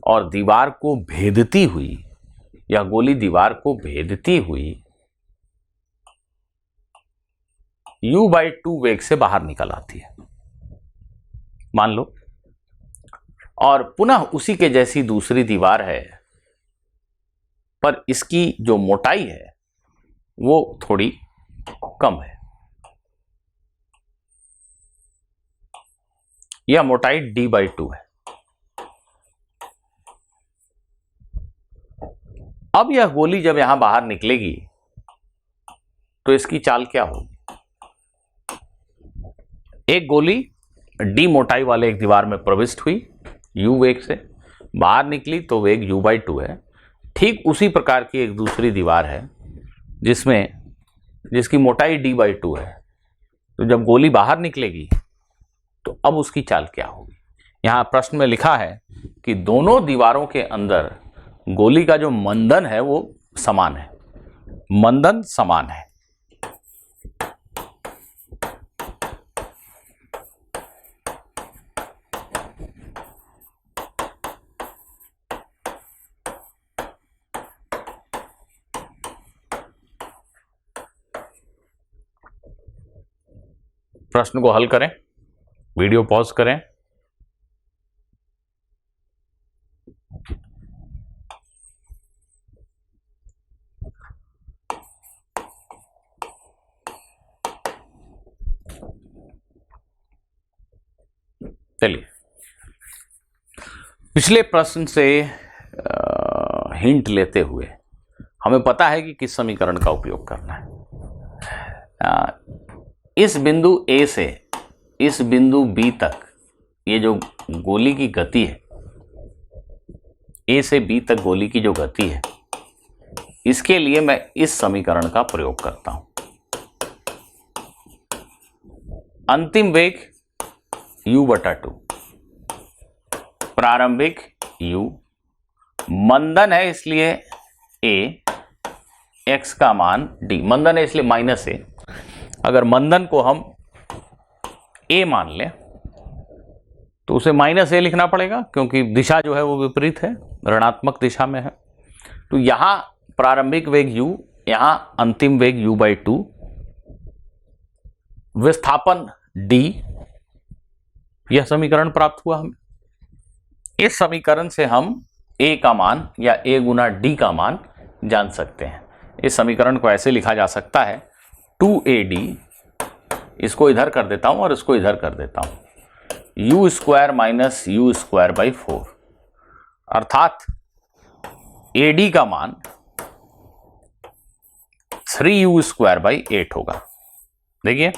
और दीवार को भेदती हुई, यह गोली दीवार को भेदती हुई u/2 वेग से बाहर निकल आती है, मान लो। और पुनः उसी के जैसी दूसरी दीवार है, पर इसकी जो मोटाई है वो थोड़ी कम है। यह मोटाई d/2 है। अब यह गोली जब यहां बाहर निकलेगी तो इसकी चाल क्या होगी? एक गोली d मोटाई वाले एक दीवार में प्रविष्ट हुई, u वेग से बाहर निकली तो वेग u/2 है। ठीक उसी प्रकार की एक दूसरी दीवार है जिसकी मोटाई d/2 है। तो जब गोली बाहर निकलेगी तो अब उसकी चाल क्या होगी? यहां प्रश्न में लिखा है कि दोनों दीवारों के अंदर गोली का जो मंदन है वो समान है, मंदन समान है। प्रश्न को हल करें, वीडियो पॉज करें। चलिए, पिछले प्रश्न से हिंट लेते हुए हमें पता है कि किस समीकरण का उपयोग करना है। इस बिंदु A से इस बिंदु B तक ये जो गोली की गति है, A से B तक गोली की जो गति है, इसके लिए मैं इस समीकरण का प्रयोग करता हूं। अंतिम वेग u/2, प्रारंभिक u, मंदन है इसलिए a, x का मान d, मंदन है इसलिए -a। अगर मंदन को हम a मान लें तो उसे -a लिखना पड़ेगा, क्योंकि दिशा जो है वो विपरीत है, ऋणात्मक दिशा में है। तो यहां प्रारंभिक वेग u, यहां अंतिम वेग u/2, विस्थापन d, यह समीकरण प्राप्त हुआ हमें। इस समीकरण से हम a का मान या a गुना d का मान जान सकते हैं। इस समीकरण को ऐसे लिखा जा सकता है 2ad, इसको इधर कर देता हूं और इसको इधर कर देता हूं, u² - u²/4, अर्थात ad का मान 3u²/8 होगा। देखिए,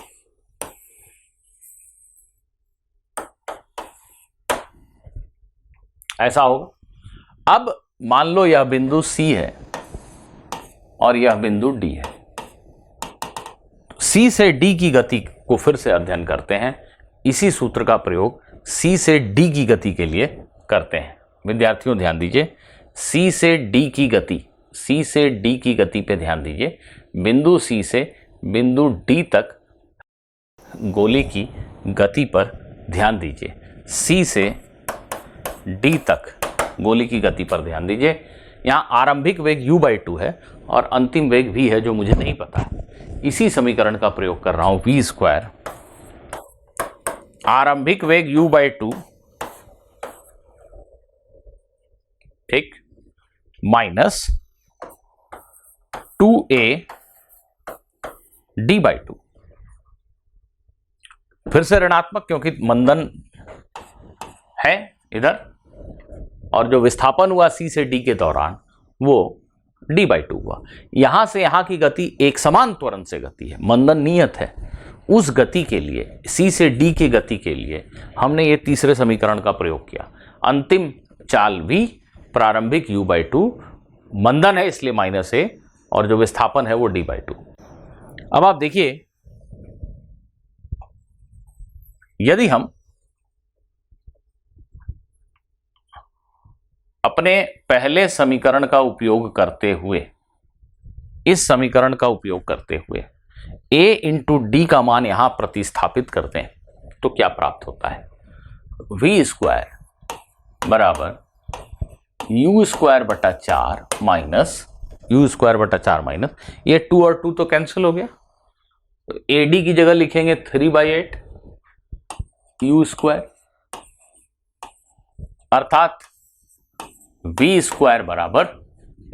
ऐसा होगा। अब मान लो यह बिंदु C है और यह बिंदु D है। C से D की गति को फिर से अध्ययन करते हैं। इसी सूत्र का प्रयोग C से D की गति के लिए करते हैं। विद्यार्थियों ध्यान दीजिए, C से D की गति, C से D की गति पे ध्यान दीजिए। बिंदु C से बिंदु D तक गोली की गति पर ध्यान दीजिए। C से D तक गोली की गति पर ध्यान दीजिए। यहां आरंभिक वेग u/2 है और अंतिम वेग v है, जो मुझे नहीं पता। इसी समीकरण का प्रयोग कर रहा हूं, v², आरंभिक वेग u/2, ठीक, माइनस 2a d/2, फिर से ऋणात्मक, क्योंकि मंदन है इधर, और जो विस्थापन हुआ C से D के दौरान वो d/2 हुआ। यहां से यहां की गति एक समान त्वरण से गति है, मंदन नियत है। उस गति के लिए, C से D की गति के लिए हमने ये तीसरे समीकरण का प्रयोग किया। अंतिम चाल v, प्रारंभिक u/2, मंदन है इसलिए -a, और जो विस्थापन है वो d/2। अब आप देखिए, यदि हम अपने पहले समीकरण का उपयोग करते हुए, इस समीकरण का उपयोग करते हुए a × d का मान यहां प्रतिस्थापित करते हैं, तो क्या प्राप्त होता है? v² = u²/4 minus u²/4 minus, ये 2 और 2 तो कैंसिल हो गया, तो ad की जगह लिखेंगे 3/8 u², अर्थात v² बराबर,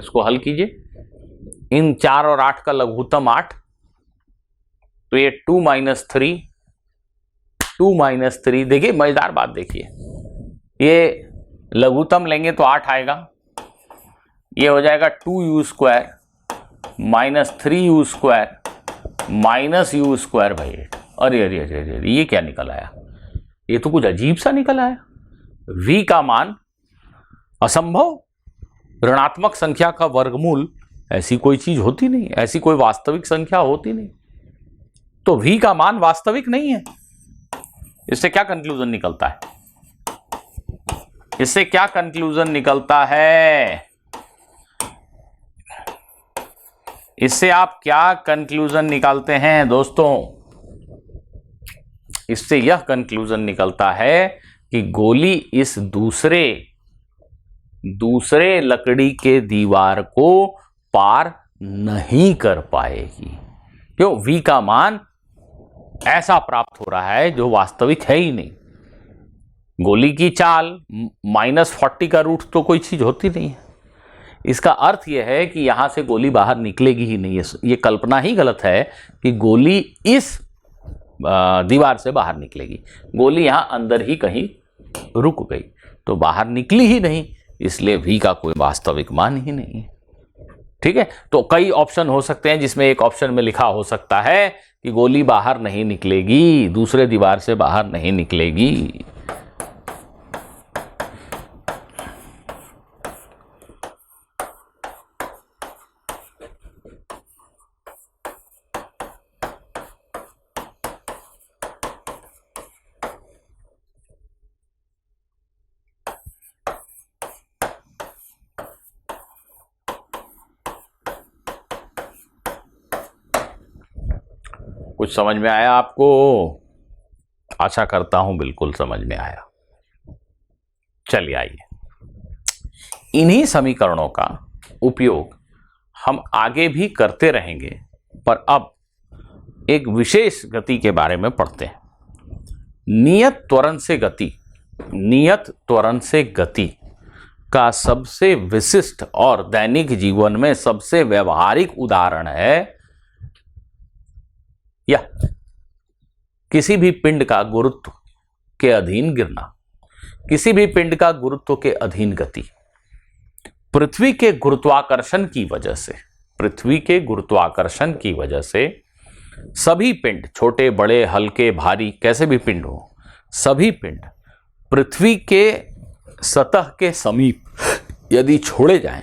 इसको हल कीजिए, इन 4 और 8 का लघुत्तम 8, तो ये 2 - 3, देखिए मजेदार बात देखिए, ये लघुत्तम लेंगे तो 8 आएगा, ये हो जाएगा 2u² - 3u² - u²/8। अरे अरे अरे अरे, ये क्या निकल आया? ये तो कुछ अजीब सा निकल आया। v का मान असंभव, ऋणात्मक संख्या का वर्गमूल, ऐसी कोई चीज होती नहीं, ऐसी कोई वास्तविक संख्या होती नहीं, तो v का मान वास्तविक नहीं है। इससे क्या कंक्लूजन निकलता है? इससे क्या कंक्लूजन निकलता है? इससे आप क्या कंक्लूजन निकालते हैं दोस्तों? इससे यह कंक्लूजन निकलता है कि गोली इस दूसरे लकड़ी के दीवार को पार नहीं कर पाएगी। क्यों? v का मान ऐसा प्राप्त हो रहा है जो वास्तविक है ही नहीं। गोली की चाल -40 का रूट तो कोई चीज होती नहीं है। इसका अर्थ यह है कि यहां से गोली बाहर निकलेगी ही नहीं। ये कल्पना ही गलत है कि गोली इस दीवार से बाहर निकलेगी। गोली यहां अंदर ही कहीं रुक गई, तो बाहर निकली ही नहीं, इसलिए v का कोई वास्तविक मान ही नहीं है। ठीक है, तो कई ऑप्शन हो सकते हैं जिसमें एक ऑप्शन में लिखा हो सकता है कि गोली बाहर नहीं निकलेगी, दूसरे दीवार से बाहर नहीं निकलेगी। कुछ समझ में आया आपको? आशा करता हूं बिल्कुल समझ में आया। चलिए आइए, इन्हीं समीकरणों का उपयोग हम आगे भी करते रहेंगे, पर अब एक विशेष गति के बारे में पढ़ते हैं। नियत त्वरण से गति। नियत त्वरण से गति का सबसे विशिष्ट और दैनिक जीवन में सबसे व्यवहारिक उदाहरण है या किसी भी पिंड का गुरुत्व के अधीन गिरना, किसी भी पिंड का गुरुत्व के अधीन गति। पृथ्वी के गुरुत्वाकर्षण की वजह से, पृथ्वी के गुरुत्वाकर्षण की वजह से सभी पिंड, छोटे बड़े हल्के भारी कैसे भी पिंड हो, सभी पिंड पृथ्वी के सतह के समीप यदि छोड़े जाएं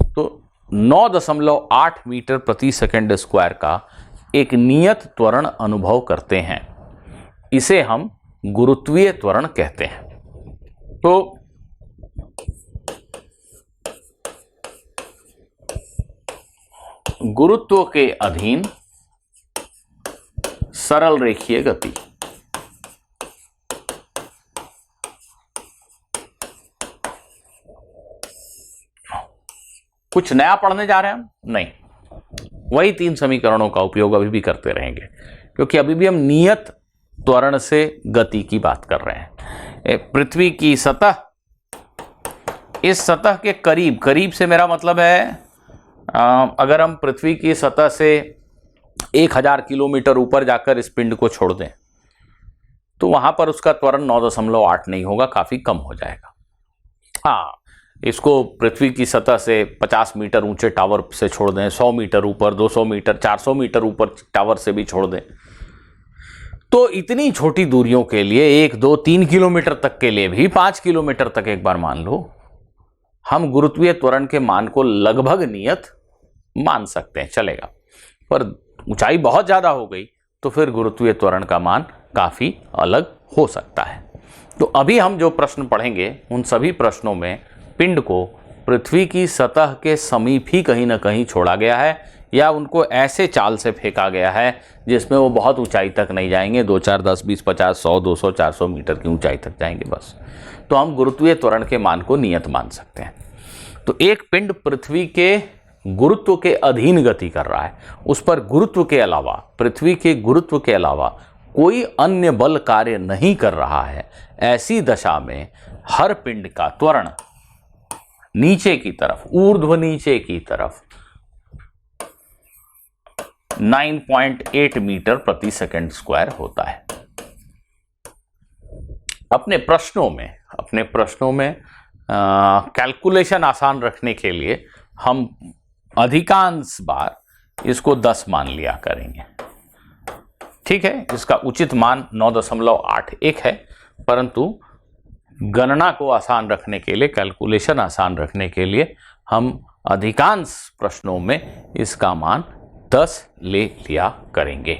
तो 9.8 मीटर प्रति सेकंड स्क्वायर का एक नियत त्वरण अनुभव करते हैं। इसे हम गुरुत्वीय त्वरण कहते हैं। तो गुरुत्व के अधीन सरल रेखीय गति। कुछ नया पढ़ने जा रहे हैं हम? नहीं, वही 3 समीकरणों का उपयोग अभी भी करते रहेंगे, क्योंकि अभी भी हम नियत त्वरण से गति की बात कर रहे हैं। पृथ्वी की सतह, इस सतह के करीब, करीब से मेरा मतलब है अगर हम पृथ्वी की सतह से 1000 किलोमीटर ऊपर जाकर इस पिंड को छोड़ दें तो वहां पर उसका त्वरण 9.8 नहीं होगा, काफी कम हो जाएगा। हाँ, इसको पृथ्वी की सतह से 50 मीटर ऊंचे टावर से छोड़ दें, 100 मीटर ऊपर, 200 मीटर, 400 मीटर ऊपर टावर से भी छोड़ दें, तो इतनी छोटी दूरियों के लिए 1, 2, 3 किलोमीटर तक के लिए भी, 5 किलोमीटर तक एक बार मान लो, हम गुरुत्वीय त्वरण के मान को लगभग नियत मान सकते हैं, चलेगा। पर ऊंचाई बहुत ज्यादा हो गई तो फिर गुरुत्वीय त्वरण का मान काफी अलग हो सकता है। तो अभी हम जो प्रश्न पढ़ेंगे उन सभी प्रश्नों में पिंड को पृथ्वी की सतह के समीप ही कहीं ना कहीं छोड़ा गया है, या उनको ऐसे चाल से फेंका गया है जिसमें वो बहुत ऊंचाई तक नहीं जाएंगे, 2, 4, 10, 20, 50, 100, 200, 400 मीटर की ऊंचाई तक जाएंगे बस। तो हम गुरुत्वीय त्वरण के मान को नियत मान सकते हैं। तो एक पिंड पृथ्वी के गुरुत्व के अधीन गति कर रहा है, उस पर गुरुत्व के अलावा, पृथ्वी के गुरुत्व के अलावा कोई अन्य बल कार्य नहीं कर रहा है। ऐसी दशा में हर पिंड का त्वरण नीचे की तरफ, ऊर्ध्व नीचे की तरफ 9.8 मीटर प्रति सेकंड स्क्वायर होता है। अपने प्रश्नों में कैलकुलेशन आसान रखने के लिए हम अधिकांश बार इसको 10 मान लिया करेंगे। ठीक है, इसका उचित मान 9.81 है, परंतु गणना को आसान रखने के लिए, कैलकुलेशन आसान रखने के लिए हम अधिकांश प्रश्नों में इसका मान 10 ले लिया करेंगे।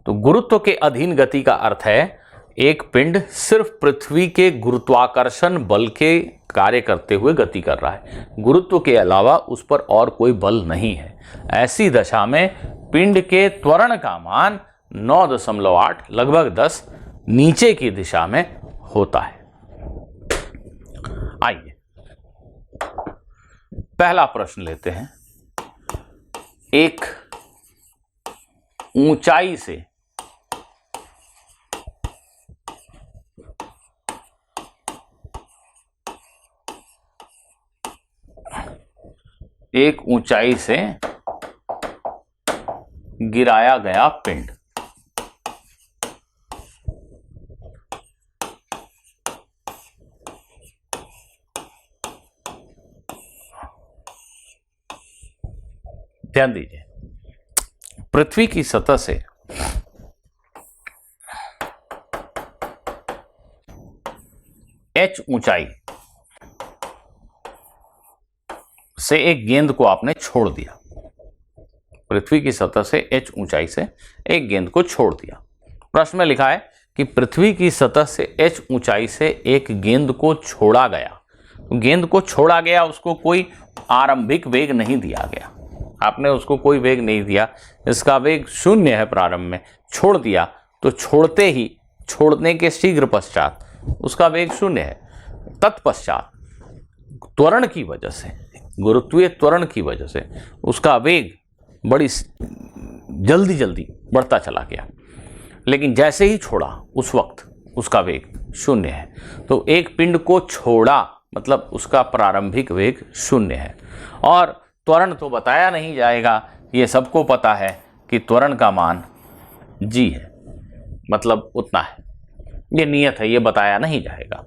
तो गुरुत्व के अधीन गति का अर्थ है एक पिंड सिर्फ पृथ्वी के गुरुत्वाकर्षण बल के कार्य करते हुए गति कर रहा है, गुरुत्व के अलावा उस पर और कोई बल नहीं है। ऐसी दशा में पिंड के त्वरण का मान 9.8 लगभग 10 नीचे की दिशा में होता है। आइए पहला प्रश्न लेते हैं। एक ऊंचाई से एक ऊंचाई से गिराया गया पिंड। ध्यान दीजिए, पृथ्वी की सतह से h ऊंचाई से एक गेंद को आपने छोड़ दिया। पृथ्वी की सतह से h ऊंचाई से एक गेंद को छोड़ दिया। प्रश्न में लिखा है कि पृथ्वी की सतह से h ऊंचाई से एक गेंद को छोड़ा गया। गेंद को छोड़ा गया, उसको कोई आरंभिक वेग नहीं दिया गया, आपने उसको कोई वेग नहीं दिया, इसका वेग शून्य है प्रारंभ में। छोड़ दिया तो छोड़ते ही, छोड़ने के शीघ्र पश्चात उसका वेग शून्य है। तत्पश्चात त्वरण की वजह से, गुरुत्वीय त्वरण की वजह से उसका वेग बड़ी जल्दी जल्दी बढ़ता चला गया, लेकिन जैसे ही छोड़ा उस वक्त उसका वेग शून्य है। तो एक पिंड को छोड़ा मतलब उसका प्रारंभिक वेग शून्य है। और त्वरण तो बताया नहीं जाएगा, ये सबको पता है कि त्वरण का मान g है, मतलब उतना है, ये नियत है, ये बताया नहीं जाएगा।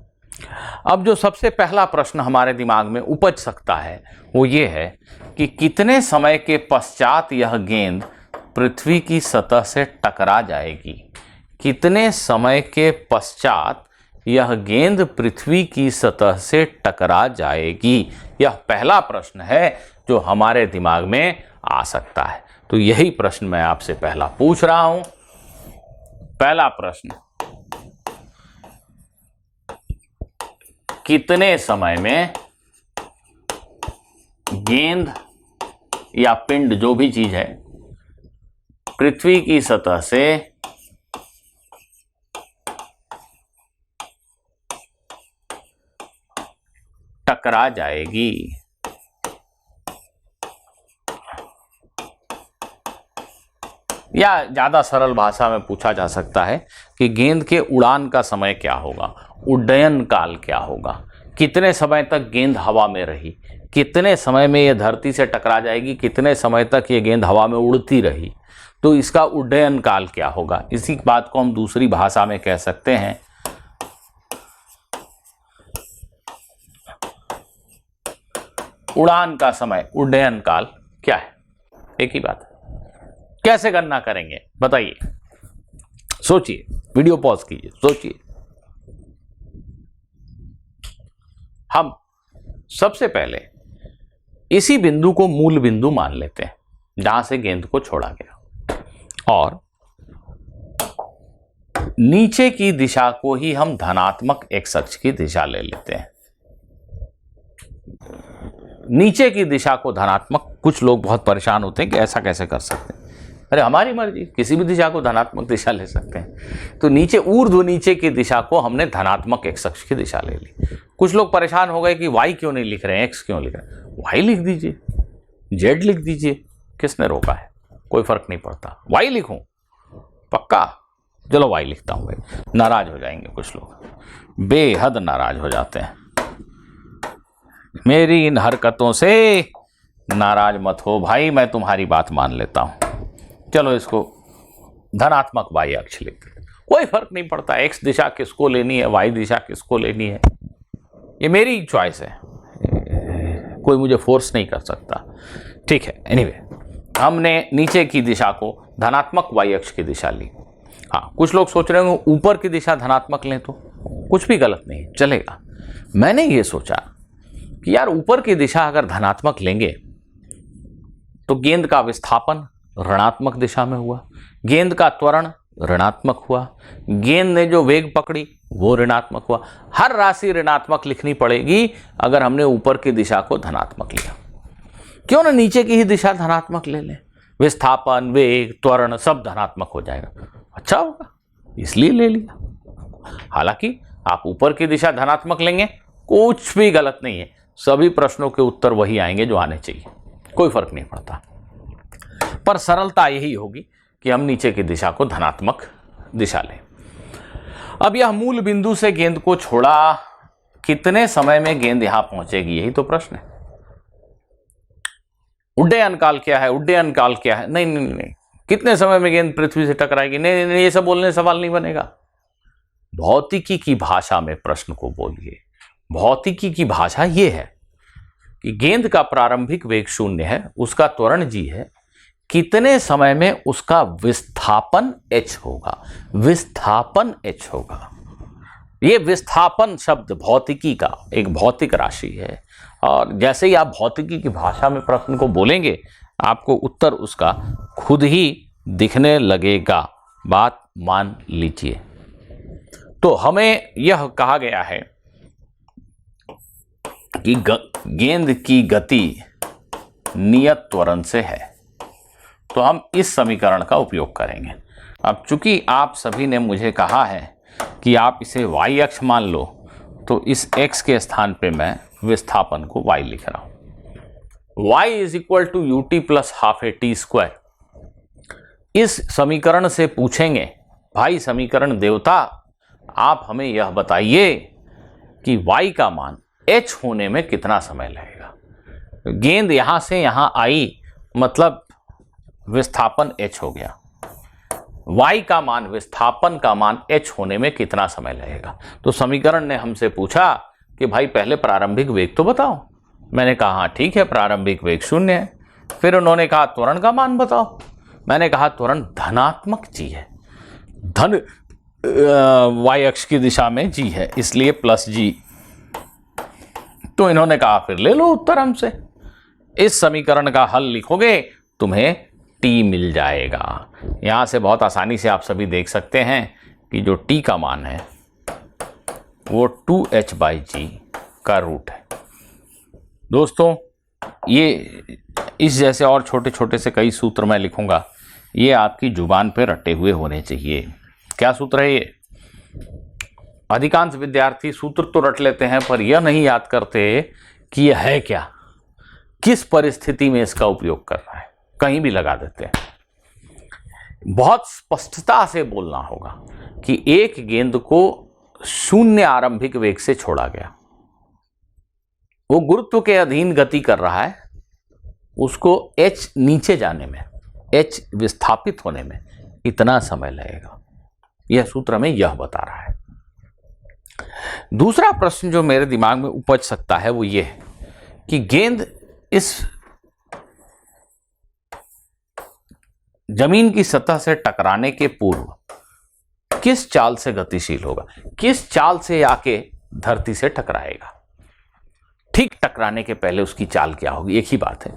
अब जो सबसे पहला प्रश्न हमारे दिमाग में उपज सकता है वो ये है कि कितने समय के पश्चात यह गेंद पृथ्वी की सतह से टकरा जाएगी। कितने समय के पश्चात यह गेंद पृथ्वी की सतह से टकरा जाएगी, यह पहला प्रश्न है जो हमारे दिमाग में आ सकता है। तो यही प्रश्न मैं आपसे पहला पूछ रहा हूं। पहला प्रश्न, कितने समय में गेंद या पिंड जो भी चीज है पृथ्वी की सतह से टकरा जाएगी। या ज्यादा सरल भाषा में पूछा जा सकता है कि गेंद के उड़ान का समय क्या होगा, उड्डयन काल क्या होगा, कितने समय तक गेंद हवा में रही, कितने समय में यह धरती से टकरा जाएगी, कितने समय तक ये गेंद हवा में उड़ती रही, तो इसका उड्डयन काल क्या होगा। इसी बात को हम दूसरी भाषा में कह सकते हैं उड़ान का समय, उड्डयन काल क्या है, एक ही बात है। कैसे गणना करेंगे बताइए, सोचिए, वीडियो पॉज कीजिए, सोचिए। हम सबसे पहले इसी बिंदु को मूल बिंदु मान लेते हैं जहां से गेंद को छोड़ा गया, और नीचे की दिशा को ही हम धनात्मक एक्स अक्ष की दिशा ले लेते हैं। नीचे की दिशा को धनात्मक, कुछ लोग बहुत परेशान होते हैं कि ऐसा कैसे कर सकते हैं। अरे हमारी मर्जी, किसी भी दिशा को धनात्मक दिशा ले सकते हैं। तो नीचे, ऊर्ध्व नीचे की दिशा को हमने धनात्मक एक्स अक्ष की दिशा ले ली। कुछ लोग परेशान हो गए कि वाई क्यों नहीं लिख रहे हैं, एक्स क्यों लिख रहे हैं। वाई लिख दीजिए, जेड लिख दीजिए, किसने रोका है, कोई फर्क नहीं पड़ता। वाई लिखूं पक्का, चलो वाई लिखता हूं भाई। नाराज हो जाएंगे कुछ लोग, बेहद नाराज हो जाते हैं। मेरी इन हरकतों से नाराज मत हो भाई, मैं तुम्हारी बात मान लेता हूं। चलो इसको धनात्मक वाई अक्ष लिख, कोई फर्क नहीं पड़ता एक्स दिशा किसको लेनी है, वाई दिशा किसको लेनी है, ये मेरी चॉइस है, कोई मुझे फोर्स नहीं कर सकता। ठीक है, एनीवे हमने नीचे की दिशा को धनात्मक वाई अक्ष की दिशा ली। हाँ, कुछ लोग सोच रहे होंगे ऊपर की दिशा धनात्मक लें, तो कुछ भी गलत नहीं, चलेगा। मैंने ये सोचा कि यार ऊपर की दिशा अगर धनात्मक लेंगे तो गेंद का विस्थापन ऋणात्मक दिशा में हुआ, गेंद का त्वरण ऋणात्मक हुआ, गेंद ने जो वेग पकड़ी वो ऋणात्मक हुआ। हर राशि ऋणात्मक लिखनी पड़ेगी अगर हमने ऊपर की दिशा को धनात्मक लिया। क्यों ना नीचे की ही दिशा धनात्मक ले लें, विस्थापन, वेग, त्वरण सब धनात्मक हो जाएगा, अच्छा होगा, इसलिए ले लिया। हालांकि आप ऊपर की दिशा धनात्मक लेंगे, कुछ भी गलत नहीं है, सभी प्रश्नों के उत्तर वही आएंगे जो आने चाहिए, कोई फर्क नहीं पड़ता। पर सरलता यही होगी कि हम नीचे की दिशा को धनात्मक दिशा लें। अब यह मूल बिंदु से गेंद को छोड़ा, कितने समय में गेंद यहां पहुंचेगी, यही तो प्रश्न है। उड्डयन काल क्या है, उड्डयन काल क्या है, नहीं नहीं नहीं, कितने समय में गेंद पृथ्वी से टकराएगी, नहीं नहीं, ये सब बोलने सवाल नहीं बनेगा। भौतिकी की भाषा में प्रश्न को बोलिए। भौतिकी की भाषा ये है कि गेंद का प्रारंभिक वेग 0 है, उसका त्वरण g है, कितने समय में उसका विस्थापन h होगा, विस्थापन h होगा। ये विस्थापन शब्द भौतिकी का एक भौतिक राशि है, और जैसे ही आप भौतिकी की भाषा में प्रश्न को बोलेंगे आपको उत्तर उसका खुद ही दिखने लगेगा, बात मान लीजिए। तो हमें यह कहा गया है कि गेंद की गति नियत त्वरण से है, तो हम इस समीकरण का उपयोग करेंगे। अब चूंकि आप सभी ने मुझे कहा है कि आप इसे y अक्ष मान लो, तो इस x के स्थान पे मैं विस्थापन को y लिख रहा हूं। y is equal to u t plus half a t square. इस समीकरण से पूछेंगे, भाई समीकरण देवता आप हमें यह बताइए कि y का मान h होने में कितना समय लगेगा। गेंद यहां से यहां आई, मतलब विस्थापन h हो गया। y का मान, विस्थापन का मान h होने में कितना समय लगेगा। तो समीकरण ने हमसे पूछा कि भाई पहले प्रारंभिक वेग तो बताओ। मैंने कहा हाँ ठीक है, प्रारंभिक वेग 0 है। फिर उन्होंने कहा त्वरण का मान बताओ। मैंने कहा त्वरण धनात्मक g है, धन y अक्ष की दिशा में g है, इसलिए प्लस g। तो इन्होंने कहा फिर ले लो उत्तर हमसे, इस समीकरण का हल लिखोगे तुम्हें t मिल जाएगा। यहां से बहुत आसानी से आप सभी देख सकते हैं कि जो t का मान है वो 2h/g का रूट है। दोस्तों ये इस जैसे और छोटे छोटे से कई सूत्र मैं लिखूंगा, ये आपकी जुबान पे रटे हुए होने चाहिए। क्या सूत्र है ये? अधिकांश विद्यार्थी सूत्र तो रट लेते हैं पर यह नहीं याद करते कि यह है क्या, किस परिस्थिति में इसका उपयोग कर रहा है, कहीं भी लगा देते हैं। बहुत स्पष्टता से बोलना होगा कि एक गेंद को 0 आरंभिक वेग से छोड़ा गया, वो गुरुत्व के अधीन गति कर रहा है, उसको h नीचे जाने में, h विस्थापित होने में इतना समय लगेगा। यह सूत्र हमें यह बता रहा है। दूसरा प्रश्न जो मेरे दिमाग में उपज सकता है वो ये है कि गेंद इस जमीन की सतह से टकराने के पूर्व किस चाल से गतिशील होगा, किस चाल से आके धरती से टकराएगा। ठीक टकराने के पहले उसकी चाल क्या होगी, एक ही बात है।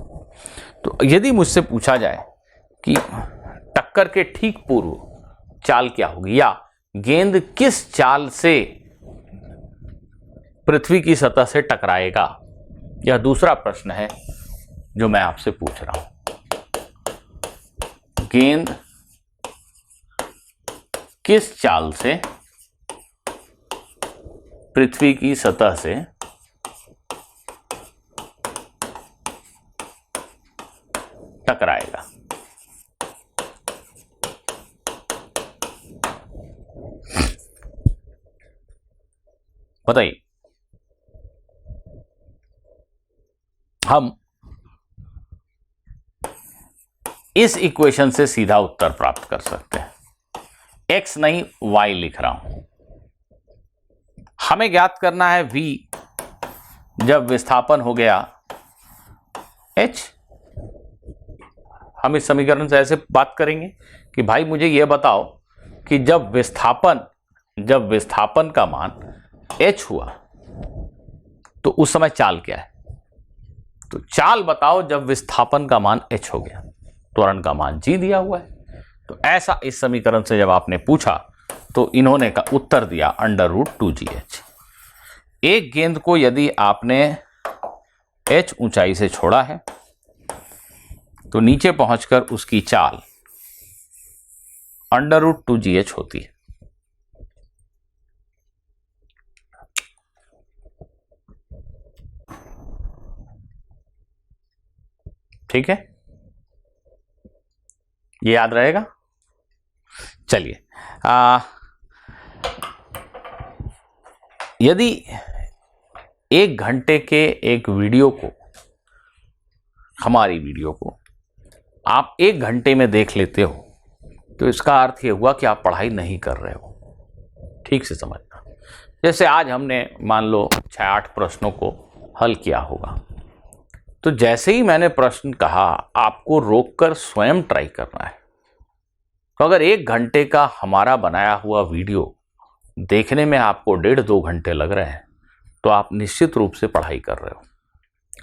तो यदि मुझसे पूछा जाए कि टक्कर के ठीक पूर्व चाल क्या होगी, या गेंद किस चाल से पृथ्वी की सतह से टकराएगा, यह दूसरा प्रश्न है जो मैं आपसे पूछ रहा हूं। गेंद किस चाल से पृथ्वी की सतह से टकराएगा। बताइए। हम इस इक्वेशन से सीधा उत्तर प्राप्त कर सकते हैं। x नहीं y लिख रहा हूं। हमें ज्ञात करना है v जब विस्थापन हो गया h। हम इस समीकरण से ऐसे बात करेंगे कि भाई मुझे यह बताओ कि जब विस्थापन का मान h हुआ तो उस समय चाल क्या है। तो चाल बताओ जब विस्थापन का मान h हो गया, त्वरण का मान g दिया हुआ है। तो ऐसा इस समीकरण से जब आपने पूछा तो इन्होंने का उत्तर दिया √2gh। एक गेंद को यदि आपने h ऊंचाई से छोड़ा है तो नीचे पहुंचकर उसकी चाल √2gh होती है। ठीक है, ये याद रहेगा। चलिए, यदि 1 घंटे के एक वीडियो को हमारी वीडियो को आप 1 घंटे में देख लेते हो तो इसका अर्थ ये हुआ कि आप पढ़ाई नहीं कर रहे हो। ठीक से समझना। जैसे आज हमने मान लो 6-8 प्रश्नों को हल किया होगा, तो जैसे ही मैंने प्रश्न कहा आपको रोककर स्वयं ट्राई करना है। तो अगर 1 घंटे का हमारा बनाया हुआ वीडियो देखने में आपको 1.5-2 घंटे लग रहे हैं तो आप निश्चित रूप से पढ़ाई कर रहे हो,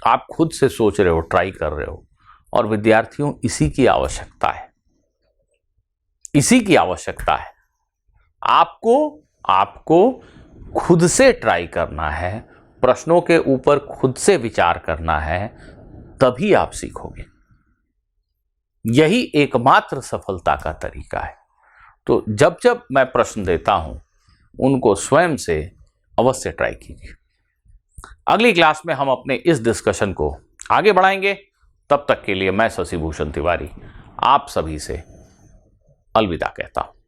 आप खुद से सोच रहे हो, ट्राई कर रहे हो। और विद्यार्थियों, इसी की आवश्यकता है, इसी की आवश्यकता है। आपको खुद से ट्राई करना है, प्रश्नों के ऊपर खुद से विचार करना है, तभी आप सीखोगे। यही एकमात्र सफलता का तरीका है। तो जब जब मैं प्रश्न देता हूं उनको स्वयं से अवश्य ट्राई कीजिए। अगली क्लास में हम अपने इस डिस्कशन को आगे बढ़ाएंगे। तब तक के लिए मैं शशिभूषण तिवारी आप सभी से अलविदा कहता हूं।